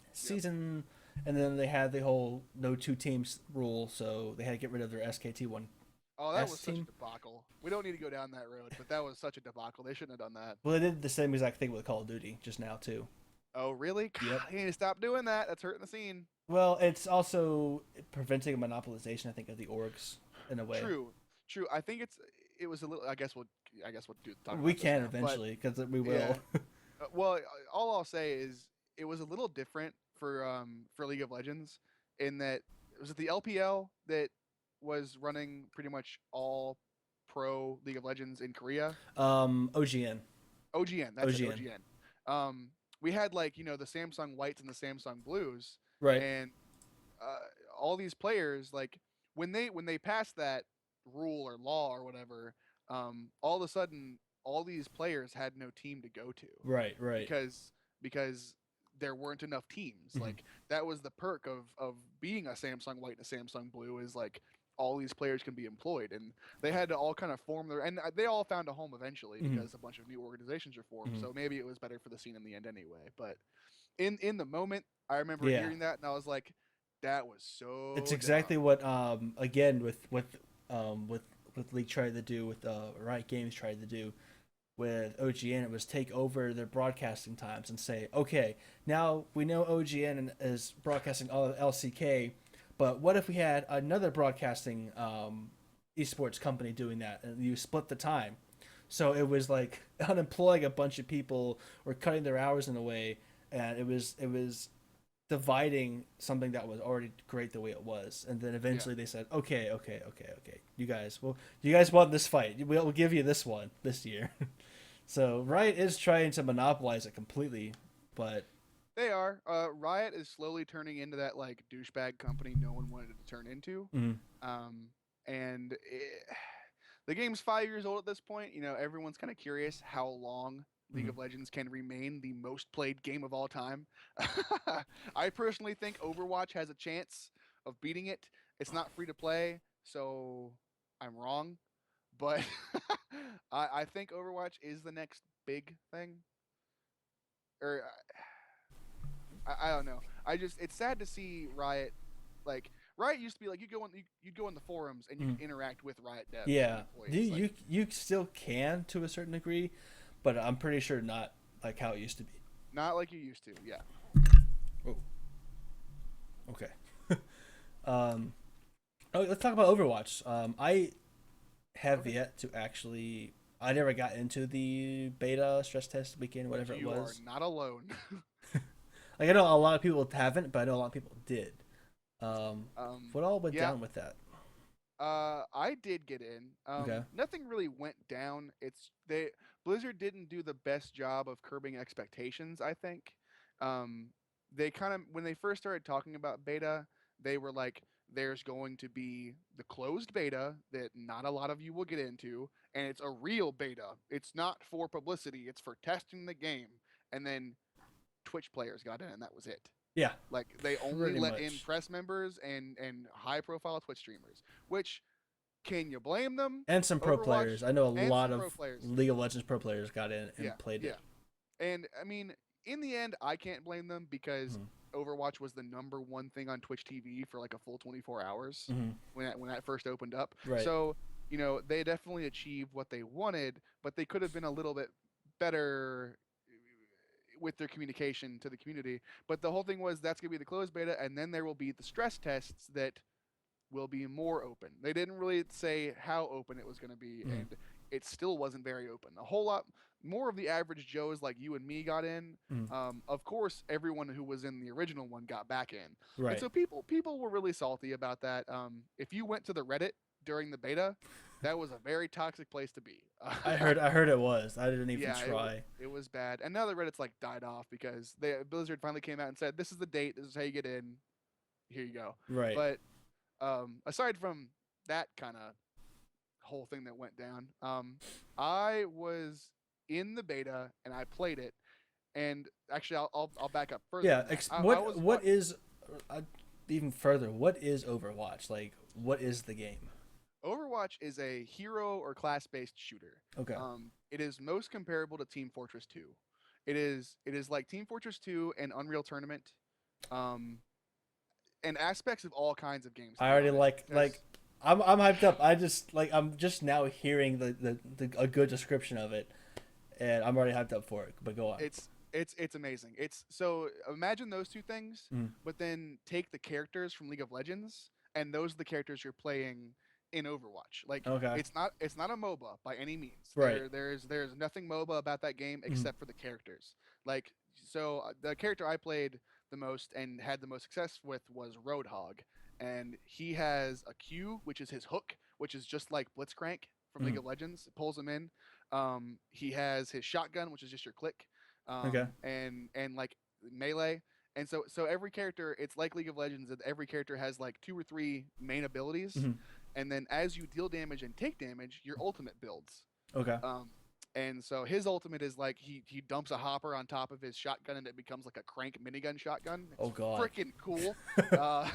Yep. Season, and then they had the whole no two teams rule, so they had to get rid of their SKT one Oh, that S was such a team. debacle. We don't need to go down that road, but that was such a debacle. They shouldn't have done that. Well, they did the same exact thing with Call of Duty just now too. Oh, really? Yep. God, you need to stop doing that. That's hurting the scene. Well, it's also preventing monopolization, I think, of the orgs in a way. True, true. I think it was a little. I guess we'll talk We about this can now. But eventually, because we will. yeah, well, all I'll say is it was a little different for League of Legends in that it was the LPL that was running pretty much all pro League of Legends in Korea. OGN. OGN, that's it, OGN. OGN. We had like the Samsung Whites and the Samsung Blues, Right. and uh, all these players like when they passed that rule or law or whatever, all of a sudden all these players had no team to go to Right. Right. because there weren't enough teams. Hmm. Like that was the perk of being a Samsung White and a Samsung Blue is like all these players can be employed, and they had to all kind of form their and they all found a home eventually Hmm. because a bunch of new organizations were formed. Hmm. So maybe it was better for the scene in the end anyway. But in the moment, I remember Yeah. hearing that and I was like, that was It's so exactly dumb. what again with League tried to do, with Riot Games tried to do with OGN. It was take over their broadcasting times and say, okay, now we know OGN is broadcasting all of LCK, but what if we had another broadcasting esports company doing that, and you split the time? So it was like unemploying a bunch of people or cutting their hours in a way, and it was dividing something that was already great the way it was. And then Yeah. eventually they said, okay, okay, okay, okay, you guys won this fight, we'll give you this one this year. So Riot is trying to monopolize it completely, but They are. Riot is slowly turning into that like douchebag company no one wanted it to turn into. mm, Um, and the game's 5 years old at this point. Everyone's kind of curious how long League mm, of Legends can remain the most played game of all time. I personally think Overwatch has a chance of beating it. It's not free to play, so I'm wrong. But I think Overwatch is the next big thing. Or I don't know. It's sad to see Riot like Riot used to be like you'd go in the forums and you mm. could interact with Riot devs and Yeah, employees. Like you still can to a certain degree, but I'm pretty sure not like how it used to be. not like you used to. Yeah. Oh, okay. um, oh, let's talk about Overwatch. I have Okay. yet to actually. I never got into the beta stress test weekend, whatever it You are was. not alone. Like I know a lot of people haven't, but I know a lot of people did. What all went yeah. down with that? I did get in. Okay. Nothing really went down. It's they Blizzard didn't do the best job of curbing expectations, I think. Um, they kind of when they first started talking about beta, they were like, "There's going to be the closed beta that not a lot of you will get into, and it's a real beta. It's not for publicity. It's for testing the game." And then Twitch players got in, and that was it. Yeah, Like they only pretty let in much. press members and high profile Twitch streamers. Which can you blame them? And some pro players. Overwatch I know a and lot some of pro players. League of Legends pro players got in Yeah, and played yeah. it. And I mean, in the end, I can't blame them because Mm-hmm. Overwatch was the number one thing on Twitch TV for like a full 24 hours Mm-hmm. when that first opened up. Right. So they definitely achieved what they wanted, but they could have been a little bit better with their communication to the community. But the whole thing was that's going to be the closed beta, and then there will be the stress tests that will be more open. They didn't really say how open it was going to be, Mm-hmm. and it still wasn't very open. A whole lot more of the average Joes like you and me got in. Mm-hmm. Of course, everyone who was in the original one got back in, and Right. so people were really salty about that. If you went to the Reddit during the beta, that was a very toxic place to be. I heard it was. I didn't even Yeah, try. it was bad. And now the Reddit's like died off because Blizzard finally came out and said, "This is the date. This is how you get in. Here you go." Right. But aside from that kind of whole thing that went down, I was in the beta and I played it. And actually, I'll back up further Yeah. than that. I What was what is uh, even further? What is Overwatch? Like, what is the game? Overwatch is a hero or class-based shooter. Okay. It is most comparable to Team Fortress 2. It is like Team Fortress 2 and Unreal Tournament, um, and aspects of all kinds of games. To I be already honest, like. because I'm hyped up. I'm just now hearing the a good description of it, and I'm already hyped up for it. But go on. it's It's amazing. It's so imagine those two things, Mm. but then take the characters from League of Legends, and those are the characters you're playing in Overwatch. Like Okay. it's not a MOBA by any means. Right. There's nothing MOBA about that game Mm. except for the characters. Like the character I played the most and had the most success with was Roadhog, and he has a Q, which is his hook, which is just like Blitzcrank from League Mm. of Legends. It pulls him in. He has his shotgun, which is just your click, Okay. and like melee. And so every character, it's like League of Legends, that every character has like two or three main abilities, Mm. and then as you deal damage and take damage, your ultimate builds. Okay. Um, and so his ultimate is like he dumps a hopper on top of his shotgun, and it becomes like a crank minigun shotgun. It's Oh God. freaking cool. Uh,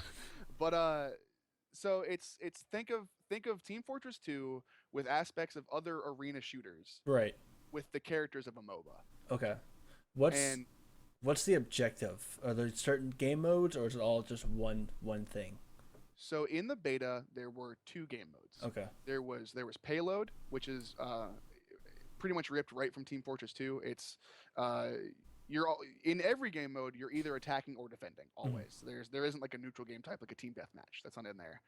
but so it's think of Team Fortress 2 with aspects of other arena shooters Right. with the characters of a MOBA. Okay. What's And what's the objective? Are there certain game modes, or is it all just one thing? so in the beta, there were two game modes. Okay. There was payload, which is pretty much ripped right from Team Fortress 2. It's uh, in every game mode, you're either attacking or defending Mm. always. There isn't like a neutral game type like a team deathmatch. That's not in there.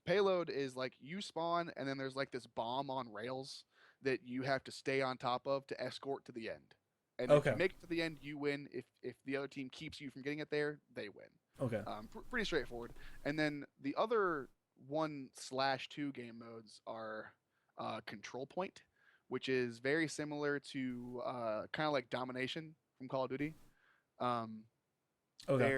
Payload is like you spawn and then there's like this bomb on rails that you have to stay on top of to escort to the end. And if Okay. you make it to the end, you win. If the other team keeps you from getting it there, they win. Okay. Pretty straightforward. And then the other 1/2 game modes are Control Point, which is very similar to kind of like Domination from Call of Duty. Um, Okay.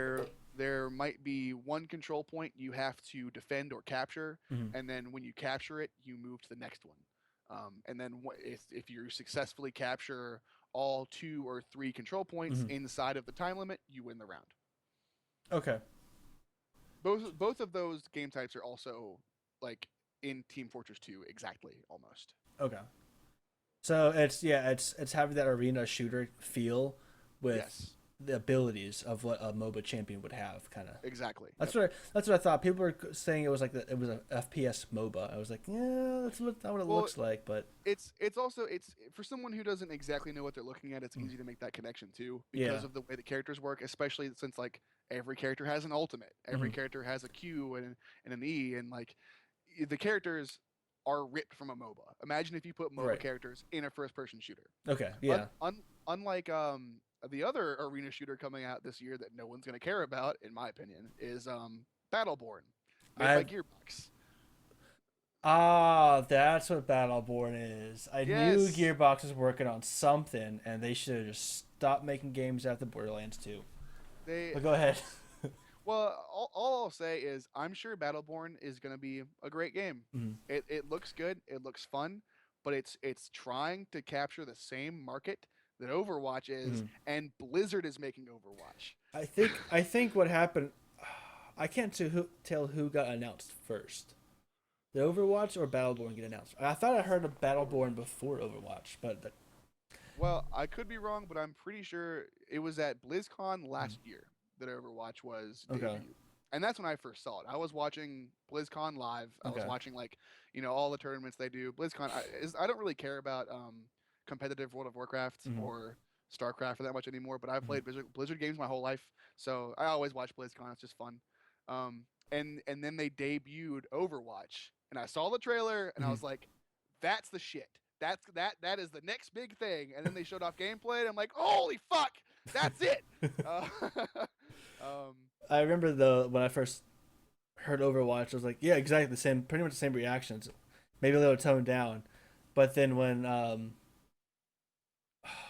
there might be one control point you have to defend or capture, Mm. and then when you capture it, you move to the next one. And then if you successfully capture all two or three control points Mm. inside of the time limit, you win the round. Okay. Both of those game types are also like in Team Fortress 2 exactly almost. Okay. So it's having that arena shooter feel with Yes, the abilities of what a MOBA champion would have, kind of. exactly. That's Yep. what I thought. People were saying it was like it was a FPS MOBA. I was like, yeah, that's not what it Well, looks like. But it's also it's for someone who doesn't exactly know what they're looking at. It's mm, easy to make that connection too because yeah, of the way the characters work, especially since like every character has an ultimate, every hmm, character has a Q and an E, and like the characters are ripped from a MOBA. Imagine if you put MOBA right. characters in a first-person shooter. Okay, Un, yeah, un, unlike the other arena shooter coming out this year that no one's gonna care about, in my opinion, is Battleborn, made by I Gearbox. that's what Battleborn is. I knew Yes, Gearbox was working on something, and they should have just stopped making games after Borderlands 2. they But go ahead. Well, all I'll say is I'm sure Battleborn is going to be a great game. Mhm, It looks good, it looks fun, but it's trying to capture the same market that Overwatch is, mhm. and Blizzard is making Overwatch. I think what happened. I can't tell who got announced first. The Overwatch or Battleborn get announced? I thought I heard of Battleborn before Overwatch, but Well, I could be wrong, but I'm pretty sure it was at BlizzCon mm, last year that Overwatch was okay, debuted. And that's when I first saw it. I was watching BlizzCon live. I was okay, watching like, all the tournaments they do. BlizzCon I don't really care about competitive World of Warcraft hmm, or StarCraft for that much anymore, but I've hmm, played Blizzard games my whole life. So I always watch BlizzCon. It's just fun. And then they debuted Overwatch, and I saw the trailer and I hmm. was like, that's the shit. That is the next big thing. And then they showed off gameplay, and I'm like, holy fuck, that's it. Uh, um, I remember the when I first heard Overwatch, I was like, yeah, exactly the same, pretty much the same reactions, maybe a little toned down. But then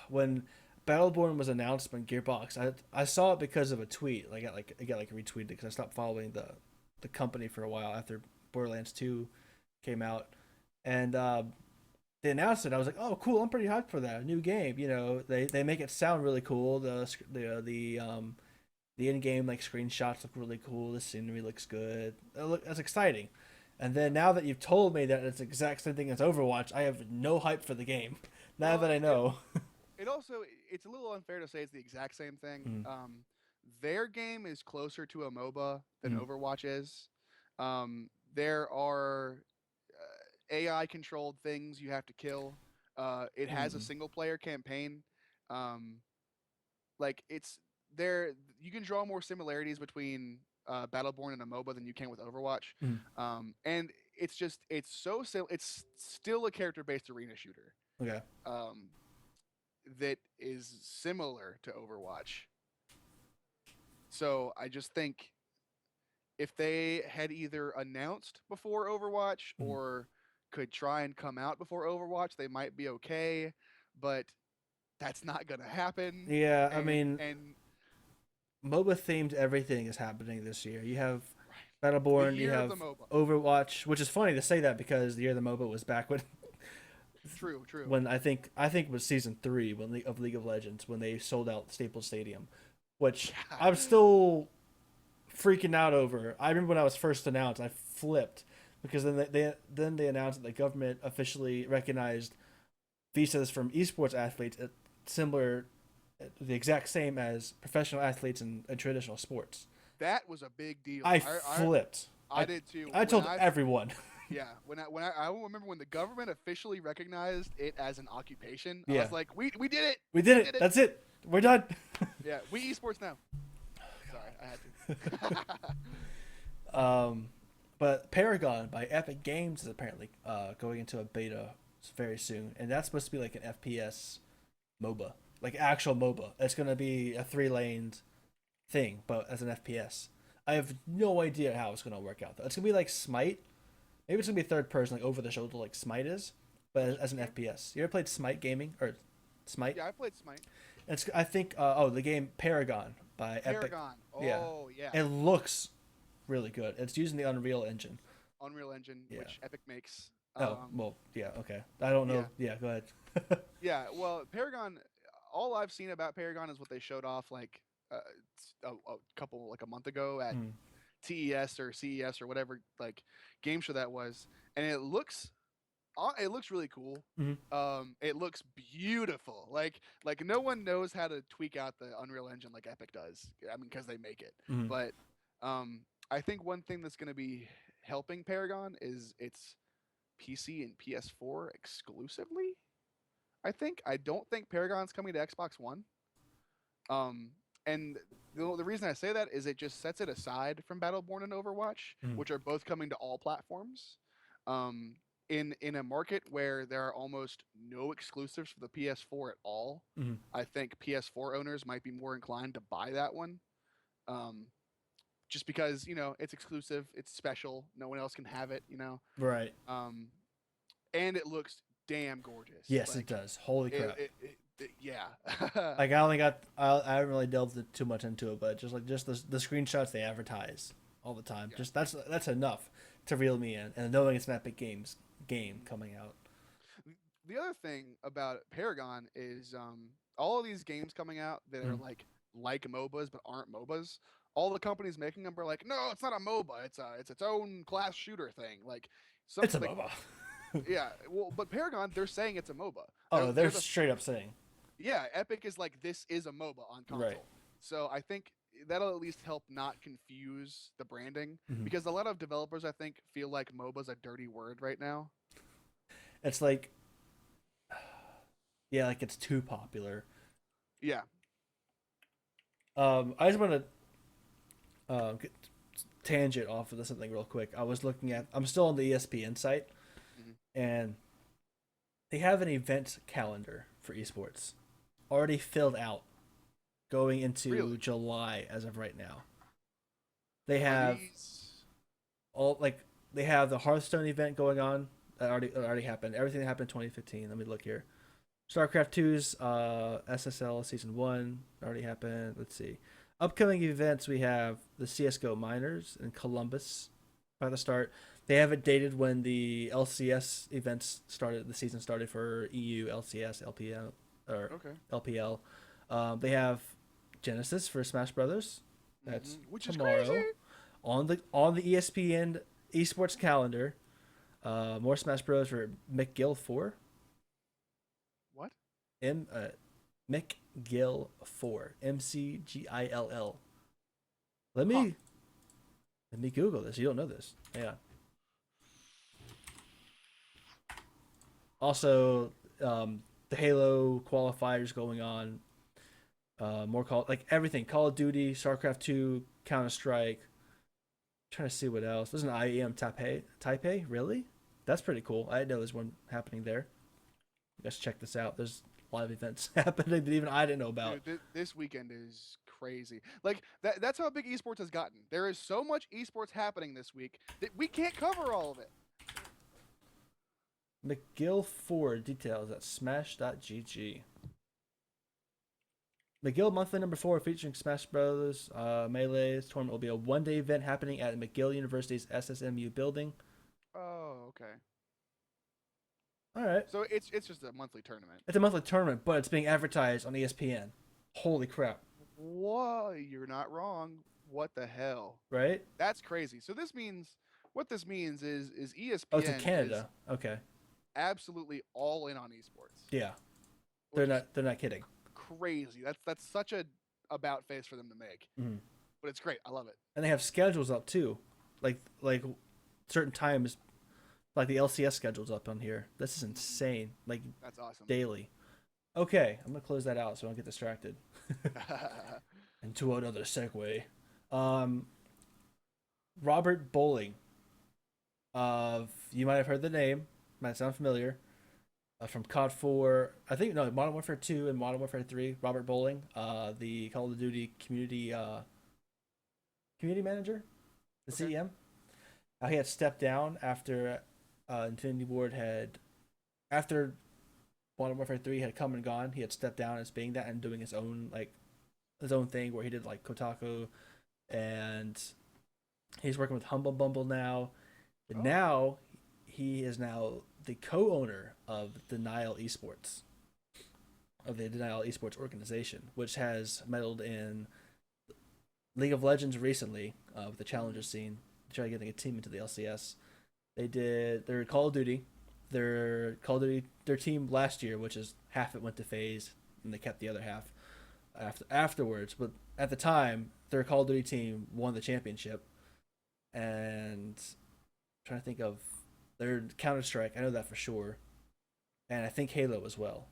when Battleborn was announced by Gearbox, I saw it because of a tweet. I got retweeted because I stopped following the company for a while after Borderlands 2 came out, and they announced it. I was like, oh, cool! I'm pretty hyped for that new game. They make it sound really cool. The in game like screenshots look really cool. The scenery looks good. That's exciting. And then now that you've told me that it's the exact same thing as Overwatch, I have no hype for the game. Now well, that I know. it also it's a little unfair to say it's the exact same thing. Mm, Their game is closer to a MOBA than mm, Overwatch is. There are AI controlled things you have to kill. It has a mm, single player campaign. Um, like it's there. You can draw more similarities between Battleborn and a MOBA than you can with Overwatch. Mm. And it's so it's still a character based arena shooter. Okay. Um, that is similar to Overwatch. So I just think if they had either announced before Overwatch Mm. or could try and come out before Overwatch, they might be okay. But that's not gonna happen. Yeah, I And mean, MOBA themed everything is happening this year. You have right, the Battleborn, you year of the have MOBA. Overwatch, which is funny to say that because the year of the MOBA was back when True, true. when I think it was season 3 of League of Legends when they sold out Staples Stadium, which Yeah, I'm still freaking out over. I remember when I was first announced, I flipped because then they announced that the government officially recognized visas from esports athletes similar, the exact same as professional athletes in traditional sports. that was a big deal. I flipped. I did too. I When told I everyone. Yeah, I remember when the government officially recognized it as an occupation. I Yeah, was like, we did it. we did We it. did it. That's it. We're done. Yeah, we esports now. Sorry, I had to. um, but Paragon by Epic Games is apparently going into a beta very soon, and that's supposed to be like an FPS MOBA, like actual MOBA. It's gonna be a 3 laned thing, but as an FPS. I have no idea how it's gonna work out though. It's gonna be like Smite. Maybe it's gonna be third person, like over the shoulder, like Smite is, but as an FPS. You ever played Smite gaming or Smite? Yeah, I played Smite. It's I think the game Paragon by Epic. Paragon. Yeah, Oh yeah. it looks really good. It's using the Unreal Engine. Unreal Engine, Yeah. which Epic makes. Oh well, yeah, okay. I don't know. Yeah, Yeah, go ahead. yeah. Well, Paragon. All I've seen about Paragon is what they showed off like a couple like a month ago at Mm. TES or CES or whatever like game show that was, and it looks really cool. Mhm. It looks beautiful. Like no one knows how to tweak out the Unreal Engine like Epic does. I mean, because they make it. Mhm. But I think one thing that's going to be helping Paragon is its PC and PS4 exclusively. I don't think Paragon's coming to Xbox One. Um, and the reason I say that is it just sets it aside from Battleborn and Overwatch, Mhm. which are both coming to all platforms. Um, in a market where there are almost no exclusives for the PS4 at all, Mhm. I think PS4 owners might be more inclined to buy that one. Um, just because it's exclusive, it's special, no one else can have it. Right. Um, and it looks damn gorgeous. Yes, it Like does. Holy crap. yeah. Like I only got I haven't really delved too much into it, but just the screenshots they advertise all the time. Yeah. Just that's enough to reel me in, and knowing it's an Epic Games game coming out. The other thing about Paragon is all of these games coming out that are Mm. like MOBAs but aren't MOBAs. All the companies making them are like, no, it's not a MOBA. It's its own class shooter thing. Like some It's a like MOBA. yeah. Well, but Paragon, they're saying it's a MOBA. Oh, they're The straight up saying. Yeah. Epic is like this is a MOBA on console. Right. So I think that'll at least help not confuse the branding Mhm. because a lot of developers I think feel like MOBA's a dirty word right now. It's like, yeah, like it's too popular. Yeah. I just want to get tangent off of something real quick. I'm still on the ESPN site, Mhm. and they have an event calendar for esports already filled out going into Really? July as of right now. They Are have these all like they have the Hearthstone event going on that already happened. Everything that happened in 2015. Let me look here. StarCraft 2's SSL Season 1 already happened. Let's see. Upcoming events, we have the CSGO Miners in Columbus by the start. They haven't dated when the LCS events started, the season started for EU, LCS, LPL, or okay? LPL. They have Genesis for Smash Brothers. That's Which is crazy. tomorrow on the ESPN esports calendar. More Smash Bros for McGill 4. What? M McGill 4. MCGILL. Let Huh. me let me Google this. You don't know this. Yeah. Also, the Halo qualifiers going on. More call like everything. Call of Duty, StarCraft 2, Counter Strike. Trying to see what else. There's an IEM Taipei. Really? That's pretty cool. I didn't know there's one happening there. You guys check this out. There's a lot of events happening that even I didn't know about. Dude, this weekend is crazy. Like that's how big esports has gotten. There is so much esports happening this week that we can't cover all of it. McGill Ford details at smash.gg. McGill monthly number 4 featuring Smash Brothers Melee's tournament will be a one-day event happening at McGill University's SSMU building. Oh, okay. All right. So it's just a monthly tournament. It's a monthly tournament, but it's being advertised on ESPN. Holy crap. Whoa, you're not wrong. What the hell? Right? That's crazy. So this means what this means is ESPN Oh, it's in Canada. Okay. absolutely all in on esports. Yeah. Which They're not kidding. crazy. That's such a about face for them to make. Mhm. But it's great. I love it. And they have schedules up too. Like certain times like the LCS schedule's up on here. This is insane. Like That's awesome. daily. Okay, I'm gonna close that out so I don't get distracted. Into another segue. Robert Bowling. You might have heard the name. Might sound familiar. From COD 4, I think no, Modern Warfare 2 and Modern Warfare 3. Robert Bowling, the Call of Duty community manager, the Okay. CEM. He had stepped down after Infinity Ward had after Modern Warfare 3 had come and gone. He had stepped down as being that and doing his own thing where he did like Kotaku, and he's working with Humble Bumble now. And now he is now the co-owner of Denial Esports, of the Denial Esports organization, which has meddled in League of Legends recently with the challenger scene, trying getting a team into the LCS. They did their Call of Duty, their team last year, which is half it went to FaZe, and they kept the other half afterwards. But at the time, their Call of Duty team won the championship, and I'm trying to think of their Counter Strike. I know that for sure, and I think Halo as well.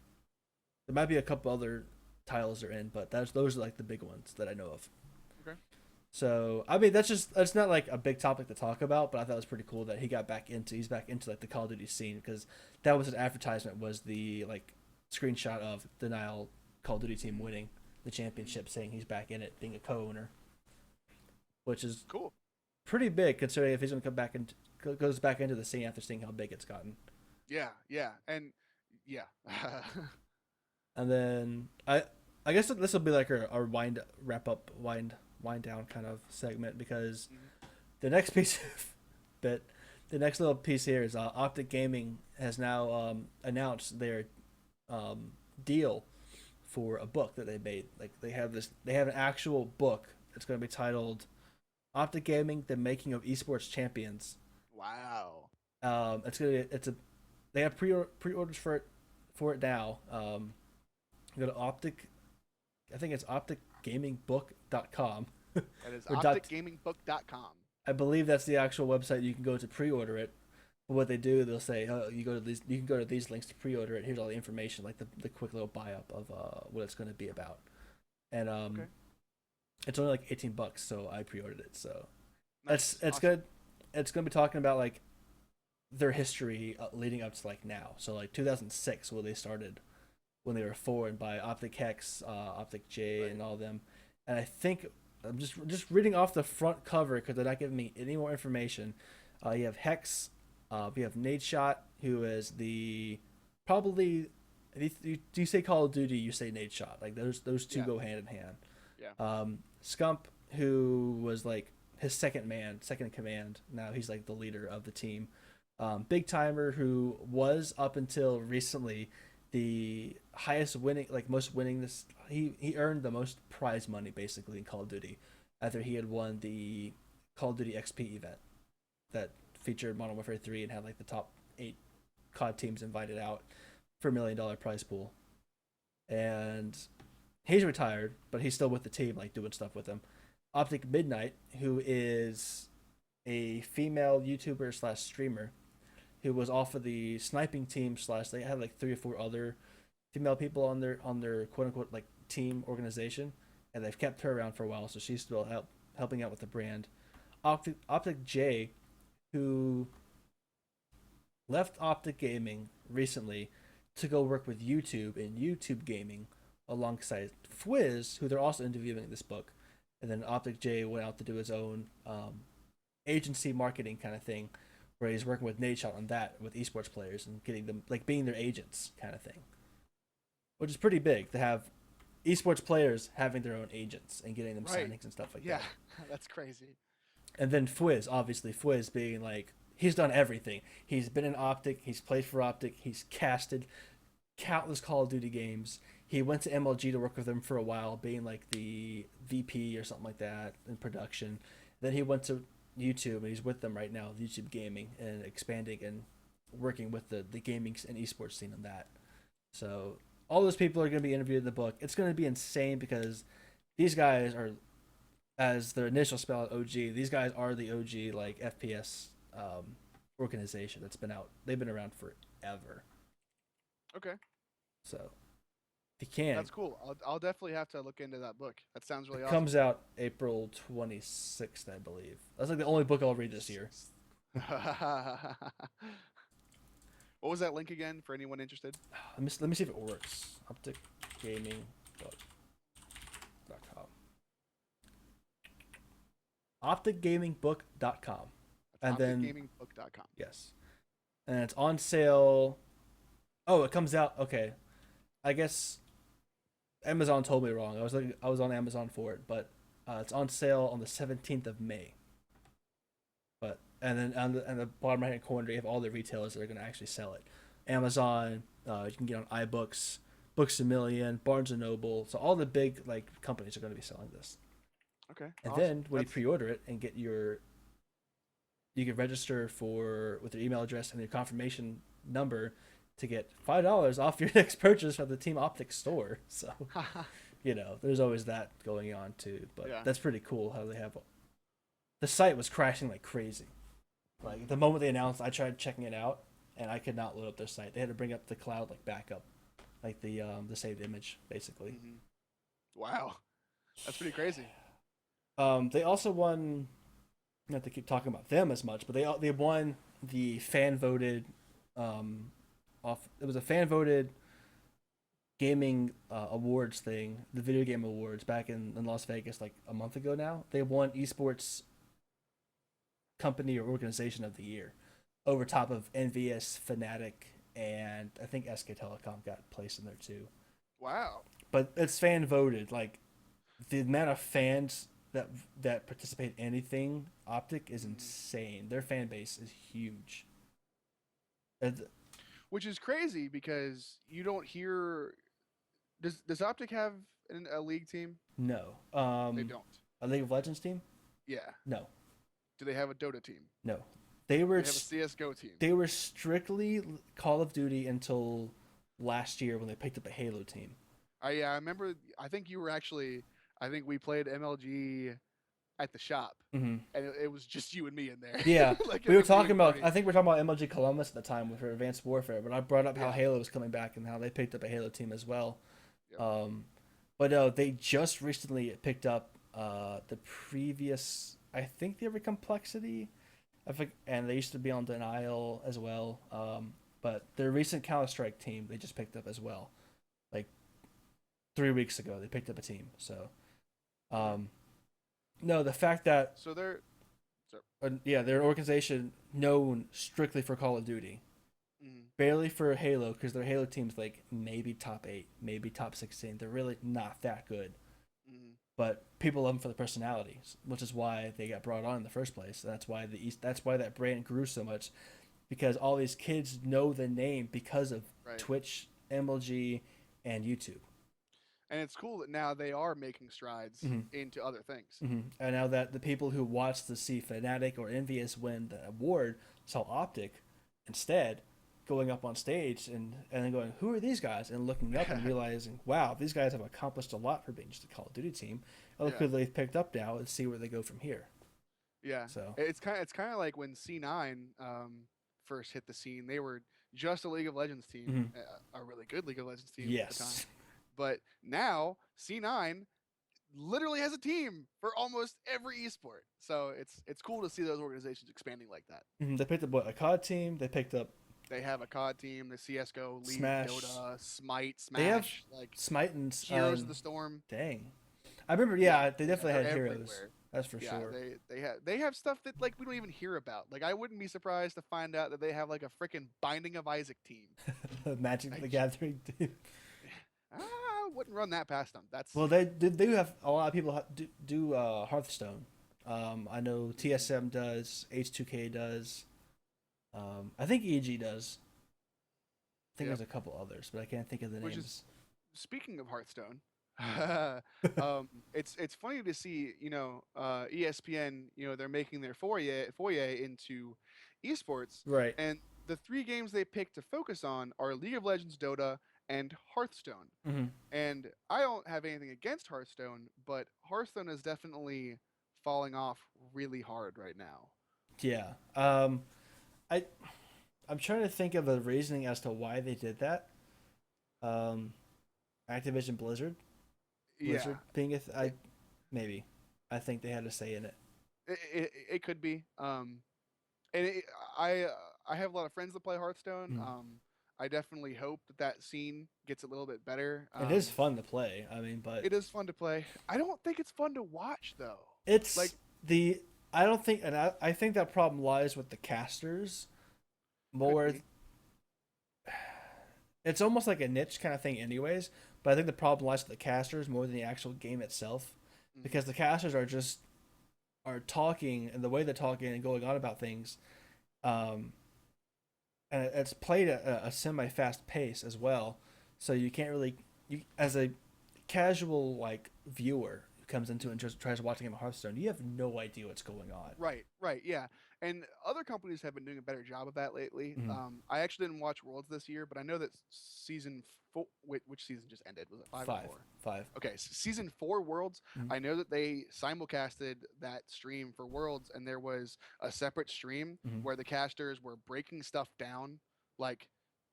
There might be a couple other titles they're in, but those are like the big ones that I know of. Okay. So I mean that's not like a big topic to talk about, but I thought it was pretty cool that he's back into like the Call of Duty scene, because that was an advertisement, was the like screenshot of Denial Call of Duty team winning the championship, saying he's back in it, being a co-owner, which is Cool. pretty big considering if he's going to come back and goes back into the scene after seeing how big it's gotten. Yeah, and yeah. And then I guess this will be like our wind down kind of segment, because the next piece of the next little piece here is Optic Gaming has now announced their deal for a book that they made. Like they have an actual book. It's going to be titled Optic Gaming: The Making of Esports Champions. Wow. They have pre-orders for it now. Go to Optic. I think it's opticgamingbook.com. That is Or opticgamingbook.com. I believe that's the actual website you can go to pre-order it. But what they do, they'll say, "Oh, you can go to these links to pre-order it. Here's all the information, like the quick little buy-up of what it's going to be about." And Okay. it's only like $18, so I pre-ordered it. So Nice. it's Awesome. good. It's going to be talking about like their history leading up to like now. So like 2006, where they started, when they were formed by Optic Hex, Optic J, Right. and all of them. And I think I'm just reading off the front cover because they're not giving me any more information. You have Hex, you have Nadeshot, who is the probably. You say Call of Duty, you say Nadeshot. Like those two Yeah. go hand in hand. Yeah. Scump, who was like his second in command. Now he's like the leader of the team. Big Timer, who was up until recently the highest winning, like most winning this. He earned the most prize money basically in Call of Duty after he had won the Call of Duty XP event that featured Modern Warfare 3 and had like the top 8 COD teams invited out for $1 million prize pool. And he's retired, but he's still with the team, like doing stuff with them. Optic Midnight, who is a female YouTuber / streamer, who was off of the sniping team / they had like 3 or 4 other female people on their quote unquote like team organization, and they've kept her around for a while, so she's still helping out with the brand. Optic J, who left Optic Gaming recently to go work with YouTube and YouTube Gaming alongside Fwiz, who they're also interviewing in this book. And then Optic J went out to do his own agency marketing kind of thing, where he's working with Nadeshot on that with esports players and getting them like being their agents kind of thing, which is pretty big to have esports players having their own agents and getting them Right. signings and stuff like Yeah, that. that's crazy. And then Fwiz, obviously, Fwiz being like, he's done everything. He's been in Optic, he's played for Optic, he's casted countless Call of Duty games. He went to MLG to work with them for a while, being like the VP or something like that in production. Then he went to YouTube and he's with them right now, YouTube Gaming, and expanding and working with the gaming and esports scene on that. So all those people are going to be interviewed in the book. It's going to be insane because these guys are, as their initial spell out OG, these guys are the OG like FPS organization that's been out. They've been around forever. Okay, So if you can, that's cool. I'll definitely have to look into that book. That sounds really it awesome. comes out April 26th, I believe. That's like the only book I'll read this year. What was that link again for anyone interested? Let me see if it works. OpticGamingBook.com. OpticGamingBook.com. That's And then opticgamingbook.com. yes, and it's on sale. Oh, it comes out. Okay, I guess Amazon told me wrong. I was on Amazon for it, but it's on sale on the 17th of May. But and then on the bottom right hand corner, you have all the retailers that are going to actually sell it. Amazon, you can get on iBooks, Books a Million, Barnes and Noble. So all the big like companies are going to be selling this. Okay. And Awesome. then when you pre-order it and get you can register for with your email address and your confirmation number to get $5 off your next purchase from the Team Optic store. So there's always that going on too. But Yeah. that's pretty cool how they have. The site was crashing like crazy. Like the moment they announced, I tried checking it out and I could not load up their site. They had to bring up the cloud like backup, like the saved image basically. Mhm. Wow, that's pretty crazy. They also won. Not to keep talking about them as much, but they won the fan voted off. It was a fan voted gaming awards thing, the video game awards back in Las Vegas like a month ago now. They won esports company or organization of the year over top of NVS, Fnatic, and I think SK Telecom got placed in there too. Wow. But it's fan voted. Like the amount of fans that participate in anything Optic is insane. Their fan base is huge. Which is crazy because you don't hear. Does Optic have a league team? No. They don't. A League of Legends team? Yeah. No. Do they have a Dota team? No. They were They have a CS:GO team. they were strictly Call of Duty until last year when they picked up a Halo team. I remember. I think you were actually. I think we played MLG at the shop, Mm-hmm. and it was just you and me in there. Yeah, Like we in were the talking viewing about. party. I think we are talking about MLG Columbus at the time for Advanced Warfare, but I brought up how Yeah. Halo was coming back and how they picked up a Halo team as well. Yep. But no, they just recently picked up the previous. I think they were Complexity, I think, and they used to be on Denial as well. But their recent Counter Strike team they just picked up as well, like 3 weeks ago they picked up a team. So, no, the fact that So they're. Sorry. yeah, they're an organization known strictly for Call of Duty, Mm, barely for Halo because their Halo team's like maybe top 8, maybe top 16. They're really not that good, mm, but people love them for the personalities, which is why they got brought on in the first place. That's why that's why that brand grew so much, because all these kids know the name because of right. Twitch, MLG, and YouTube. And it's cool that now they are making strides Mhm. into other things. And now that the people who watched to see Fnatic or Envious win the award saw Optic instead going up on stage and then going, who are these guys? And looking up and realizing, wow, these guys have accomplished a lot for being just a Call of Duty team. I look Yeah. who they've picked up now and see where they go from here. Yeah. So It's kind of like when C9 first hit the scene. They were just a League of Legends team, Mhm. a really good League of Legends team at the time. Yes. But now C9 literally has a team for almost every esport. So it's cool to see those organizations expanding like that. Mhm. They picked up what, a COD team. They picked up They have a COD team, the CS:GO, League, Smash. Dota, Smite, They have Smash, like Smite and Heroes of the Storm. dang. I remember. Yeah, Yeah, they yeah, definitely they're had heroes. everywhere. That's for Yeah, sure. they have stuff that like we don't even hear about. Like I wouldn't be surprised to find out that they have like a freaking Binding of Isaac team. Magic the Like, Gathering. I wouldn't run that past them. That's Well, they do have a lot of people do Hearthstone. I know TSM does, H2K does. I think EG does. I think yep. there's a couple others, but I can't think of the Which is names. speaking of Hearthstone. Mm. It's funny to see ESPN they're making their foray into esports, Right. and the three games they picked to focus on are League of Legends, Dota, and Hearthstone. Hmm. And I don't have anything against Hearthstone, but Hearthstone is definitely falling off really hard right now. Yeah. I I'm trying to think of a reasoning as to why they did that. Um, Activision Blizzard, Yeah, Blizzard being I it, maybe I think they had a say in it. it could be. And I I have a lot of friends that play Hearthstone. Mm. I definitely hope that scene gets a little bit better. It is fun to play. I mean, but It is fun to play. I don't think it's fun to watch though. Like it's the I don't think, and I think that problem lies with the casters could more. be. It's almost like a niche kind of thing, anyways. But I think the problem lies with the casters more than the actual game itself, Hmm. because the casters are talking, and the way they're talking and going on about things, um, and it's played at a semi fast pace as well. So you can't really, you as a casual like viewer who comes into it and just tries watching him Hearthstone, you have no idea what's going on. Right, right, yeah. And other companies have been doing a better job of that lately. Mm-hmm. I actually didn't watch Worlds this year, but I know that season four, which season just ended? Was it five or Five, four? five. Okay, season four Worlds. Mm-hmm. I know that they simulcasted that stream for Worlds, and there was a separate stream Mm-hmm. where the casters were breaking stuff down, like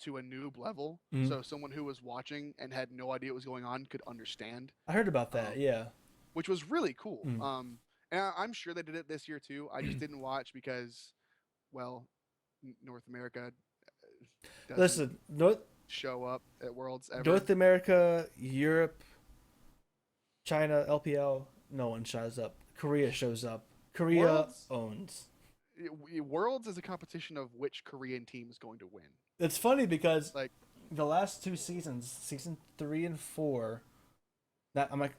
to a noob level, Mm-hmm. so someone who was watching and had no idea what was going on could understand, I heard about that. um, Yeah. which was really cool. Mm-hmm. And I'm sure they did it this year too. I just didn't watch because, well, North America doesn't Listen, show up at Worlds ever. North America, Europe, China, LPL, no one shows up. Korea shows up. Korea Worlds owns. Worlds is a competition of which Korean team is going to win. It's funny because Like, the last two seasons, season 3 and 4, not I'm like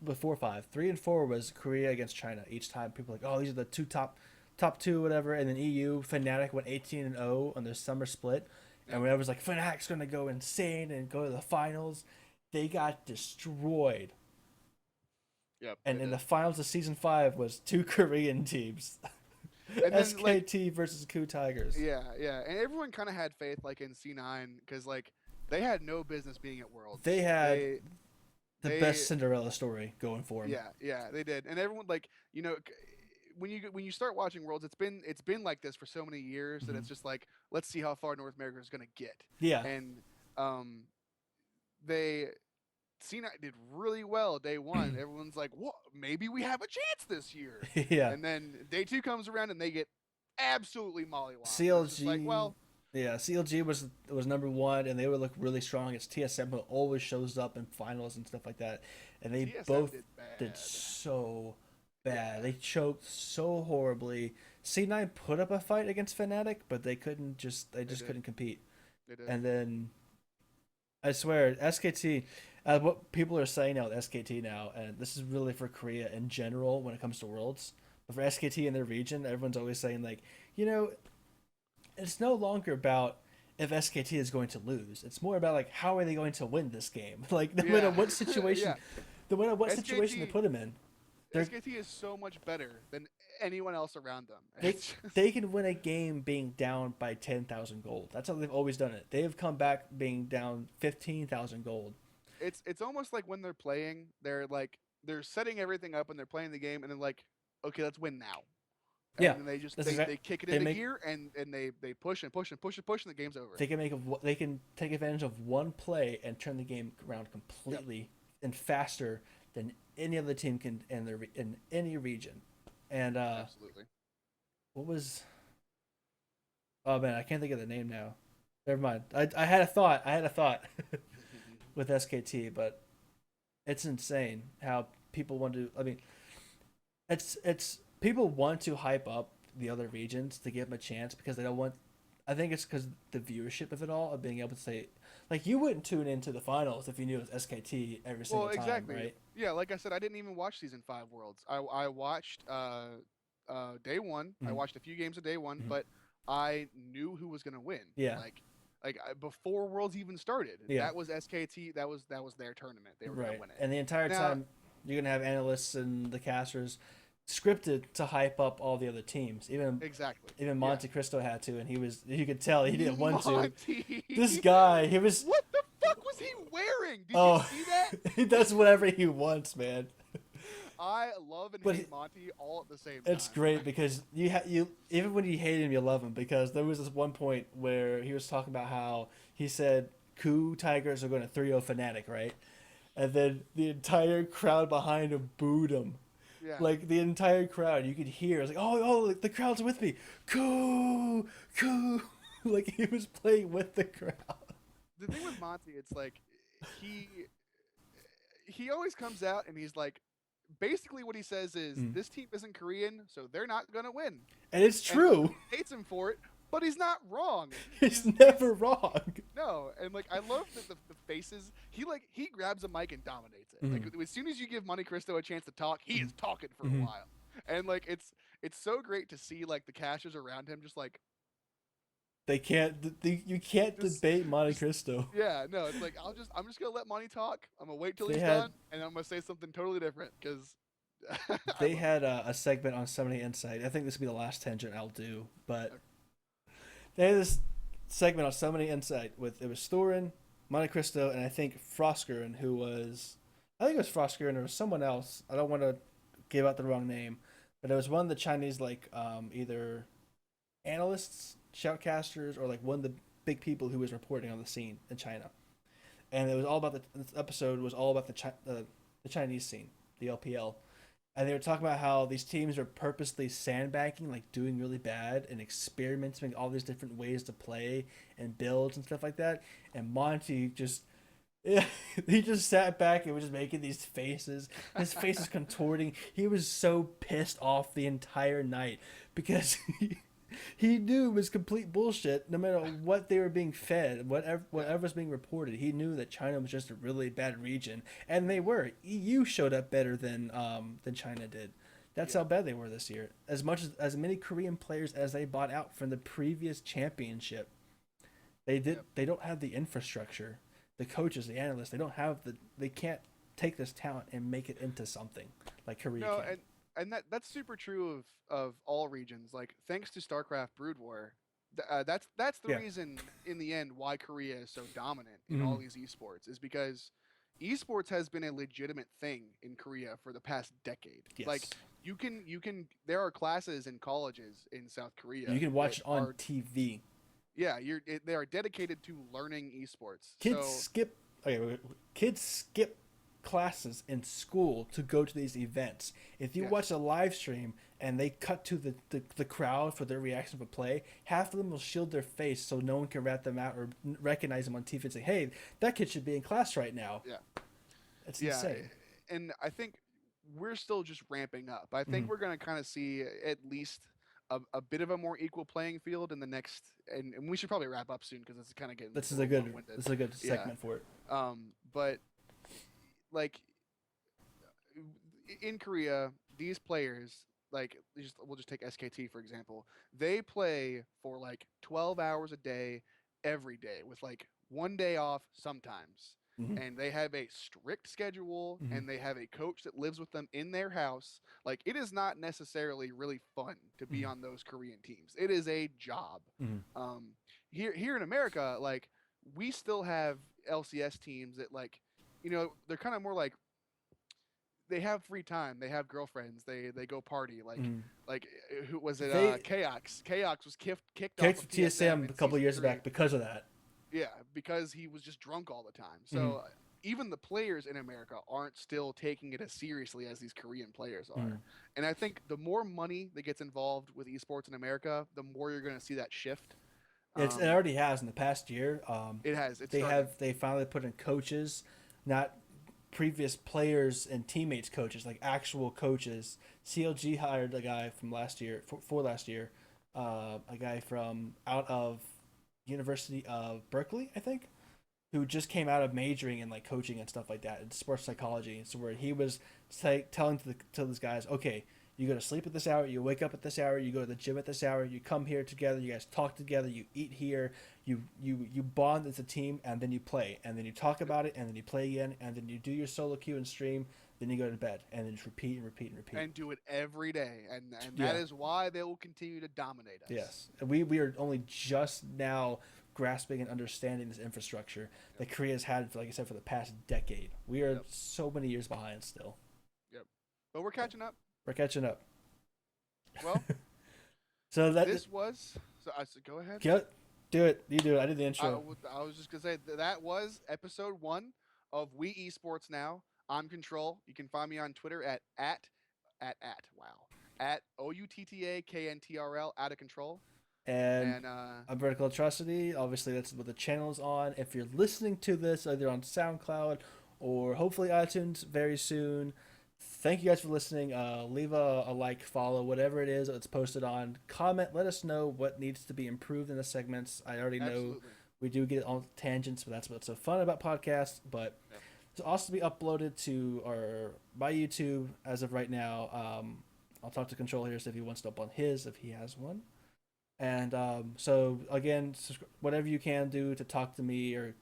before 5, 3 and 4 was Korea against China. Each time people were like, oh, these are the top two, whatever. And then EU Fnatic went 18-0 on their summer split, and yep, when everyone's like Fnatic's gonna go insane and go to the finals, they got destroyed. yep, And they in the did. finals of season 5 was two Korean teams, And then like, SKT versus Ku Tigers. yeah, yeah, and everyone kind of had faith like in C9 because like they had no business being at They Worlds. had They the they best Cinderella story going for them. Yeah, yeah, they did, and everyone like when you start watching Worlds, it's been like this for so many years that Hmm. it's just like let's see how far North America is going to get, Yeah, and um they C9 did really well day one. Everyone's like, "What? Maybe we have a chance this year," yeah. and then day two comes around and they get absolutely mollywopped. And it's just like, CLG, well, yeah, CLG was number one, and they would look really strong. It's TSM who always shows up in finals and stuff like that, and they TSM both did did bad. so bad. Yeah, They choked so horribly. C9 put up a fight against Fnatic, but they they just did. couldn't compete. They did. And then I swear, SKT, what people are saying now with SKT now, and this is really for Korea in general when it comes to Worlds, but for SKT in their region, everyone's always saying, like, you know, it's no longer about if SKT is going to lose. It's more about, like, how are they going to win this game? Like, no matter Yeah, what situation, yeah. no matter what situation they SKT put them in, they're SKT is so much better than anyone else around them. they It's just, they can win a game being down by 10,000 gold. That's how they've always done it. They have come back being down 15,000 gold. it's almost like when they're playing, they're setting everything up and they're playing the game and then like, okay, let's win now. Yeah, and then they just that's they exact. kick it They into make gear, and they push and push and push and push, and the game's over. they can take advantage of one play and turn the game around Yep, completely and faster than any other team can in any region. And absolutely. what was oh man, I can't think of the name now. Never mind. I had a thought. I had a thought with SKT, but it's insane how people want to. I mean, it's people want to hype up the other regions to give them a chance because they don't want. I think it's because the viewership of it all of being able to say, like you wouldn't tune into the finals if you knew it was SKT every Well, single time, exactly. right? Yeah, like I said, I didn't even watch season 5 Worlds. I watched day one. I Mm-hmm. watched a few games of day one, Mm-hmm. but I knew who was gonna win. Yeah, Before Worlds even started, yeah, that was SKT. That was their tournament. They were gonna right. win it. And the entire Now, time you're gonna have analysts and the casters scripted to hype up all the other teams. exactly. Even Yeah. Monte Cristo had to, and he was you could tell he didn't want to. This Monty. guy, he was What the fuck was he wearing? Did you oh, see that? he does whatever he wants, man. I love and But hate Monty all at the same it's time. great because you even when you hate him, you love him because there was this one point where he was talking about how he said Coup Tigers are going to 3-0 Fnatic, right? And then the entire crowd behind him booed him. Yeah. Like the entire crowd, you could hear. It's like, oh, the crowd's with me. Coup, coup. Like he was playing with the crowd. The thing with Monty, it's like he he always comes out and he's like, basically what he says is Mm. this team isn't Korean, so they're not gonna win, And it's and true. everybody hates him for it. But he's not wrong. It's never wrong. No, and like I love the faces. He grabs a mic and dominates it. Like Mm. as soon as you give Monte Cristo a chance to talk, he is talking for a Mm-hmm. while, and like it's so great to see like the casters around him just like They can't. You can't just debate Monte just Cristo. yeah, no, it's like I'm just gonna let Monty talk. I'm gonna wait till They he's had done, and I'm gonna say something totally different because I they love it. had a segment on Summoning Insight. I think this will be the last tangent I'll do, but they had this segment on Summoning Insight with it was Thorin, Monte Cristo, and I think Froskuren, who was I think it was Froskuren or someone else. I don't want to give out the wrong name, but it was one of the Chinese like either analysts, shoutcasters, or like one of the big people who was reporting on the scene in China. And it was all about this episode was all about the Chinese scene, the LPL, and they were talking about how these teams are purposely sandbagging, like doing really bad and experimenting all these different ways to play and builds and stuff like that. And Monty just he just sat back and was just making these faces. His face is contorting. He was so pissed off the entire night because he knew it was complete bullshit. No matter what they were being fed, Yeah, whatever was being reported, he knew that China was just a really bad region, and they were. EU showed up better than China did. That's yeah, how bad they were this year. As many Korean players as they bought out from the previous championship, they did. yep. They don't have the infrastructure, the coaches, the analysts. They don't have the. They can't take this talent and make it into something like Korea No, can. and that's super true of all regions. Like thanks to StarCraft Brood War, that's the Yeah. reason in the end why Korea is so dominant in Mm-hmm. all these esports is because esports has been a legitimate thing in Korea for the past decade. Like Yes. you can there are classes in colleges in South You Korea can that watch it on are TV. yeah, they are dedicated to learning esports. Kids So skip. Okay, kids skip classes in school to go to these events. If you watch yes. a live stream and they cut to the crowd for their reaction for play, half of them will shield their face so no one can rat them out or recognize them on TV and say, "Hey, that kid should be in class right now." Yeah. It's Yeah, insane. and I think we're still just ramping up. I think Mm-hmm. we're going to kind of see at least a bit of a more equal playing field in the next, and we should probably wrap up soon because it's kind of getting This a is a little good. long-winded. This is a good Yeah. segment for it. But like in Korea, these players, like we'll just take SKT for example, they play for like 12 hours a day, every day, with like one day off sometimes. Mm-hmm. And they have a strict schedule, Mm-hmm. and they have a coach that lives with them in their house. Like it is not necessarily really fun to be Mm-hmm. on those Korean teams. It is a job. Mm-hmm. Um, here in America, like we still have LCS teams that like, they're kind of more like they have free time. They have girlfriends. They go party. Mm. Like who was it? They Chaos. Chaos was kicked off of kicked TSM TSM a in couple season years three. back because of that. Yeah, because he was just drunk all the time. Mm. So even the players in America aren't still taking it as seriously as these Korean players Mm. are. And I think the more money that gets involved with esports in America, the more you're going to see that shift. It Um, already has in the past year. it has. It's They starting. have they finally put in coaches, not previous players and teammates coaches, like actual coaches. CLG hired a guy from last year for last year, a guy from out of University of Berkeley, I think, who just came out of majoring in like coaching and stuff like that in sports psychology. So where he was telling to these guys, okay, you go to sleep at this hour, you wake up at this hour, you go to the gym at this hour, you come here together, you guys talk together, you eat here, you bond as a team, and then you play, and then you talk about it, and then you play again, and then you do your solo queue and stream, then you go to bed, and then just repeat and repeat and repeat. And do it every day, and that Yeah. is why they will continue to dominate us. Yes, and we are only just now grasping and understanding this infrastructure that Korea has had, like I said, for the past decade. We are Yep. so many years behind still. Yep. But we're catching up. We're catching up. Well, So that this was. So I said, go ahead. do it. You do it. I did the I, intro. I was just gonna say that was episode 1 of We Esports Now. I'm Control. You can find me on Twitter at wow at OUTTAKNTRL out of control. And And I'm Vertical Atrocity. Obviously, that's what the channel is on. If you're listening to this either on SoundCloud or hopefully iTunes very soon, thank you guys for listening. Leave a like, follow, whatever it is that's posted on. Comment. Let us know what needs to be improved in the segments. I already know absolutely. we do get on tangents, but that's what's so fun about podcasts. But Yep. to also be uploaded to my YouTube as of right now. I'll talk to Control here, so if he wants to up on his, if he has one. And so again, whatever you can do to talk to me or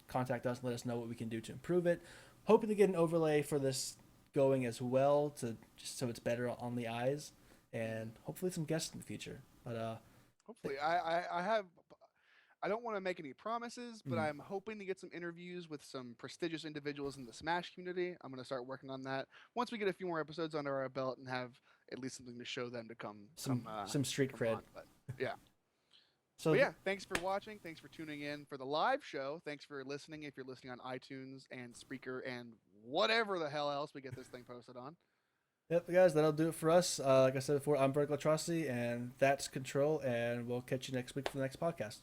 contact us, and let us know what we can do to improve it. Hoping to get an overlay for this going as well, to just so it's better on the eyes, and hopefully some guests in the future. But Hopefully, I don't want to make any promises, but I'm hoping to get some interviews with some prestigious individuals in the Smash community. I'm going to start working on that once we get a few more episodes under our belt and have at least something to show them to some street come cred. on. But yeah. So But yeah, thanks for watching. Thanks for tuning in for the live show. Thanks for listening if you're listening on iTunes and Spreaker and whatever the hell else we get this thing posted on. Yep, guys, that'll do it for us. Like I said before, I'm Vertical Atrocity, and that's Control, and we'll catch you next week for the next podcast.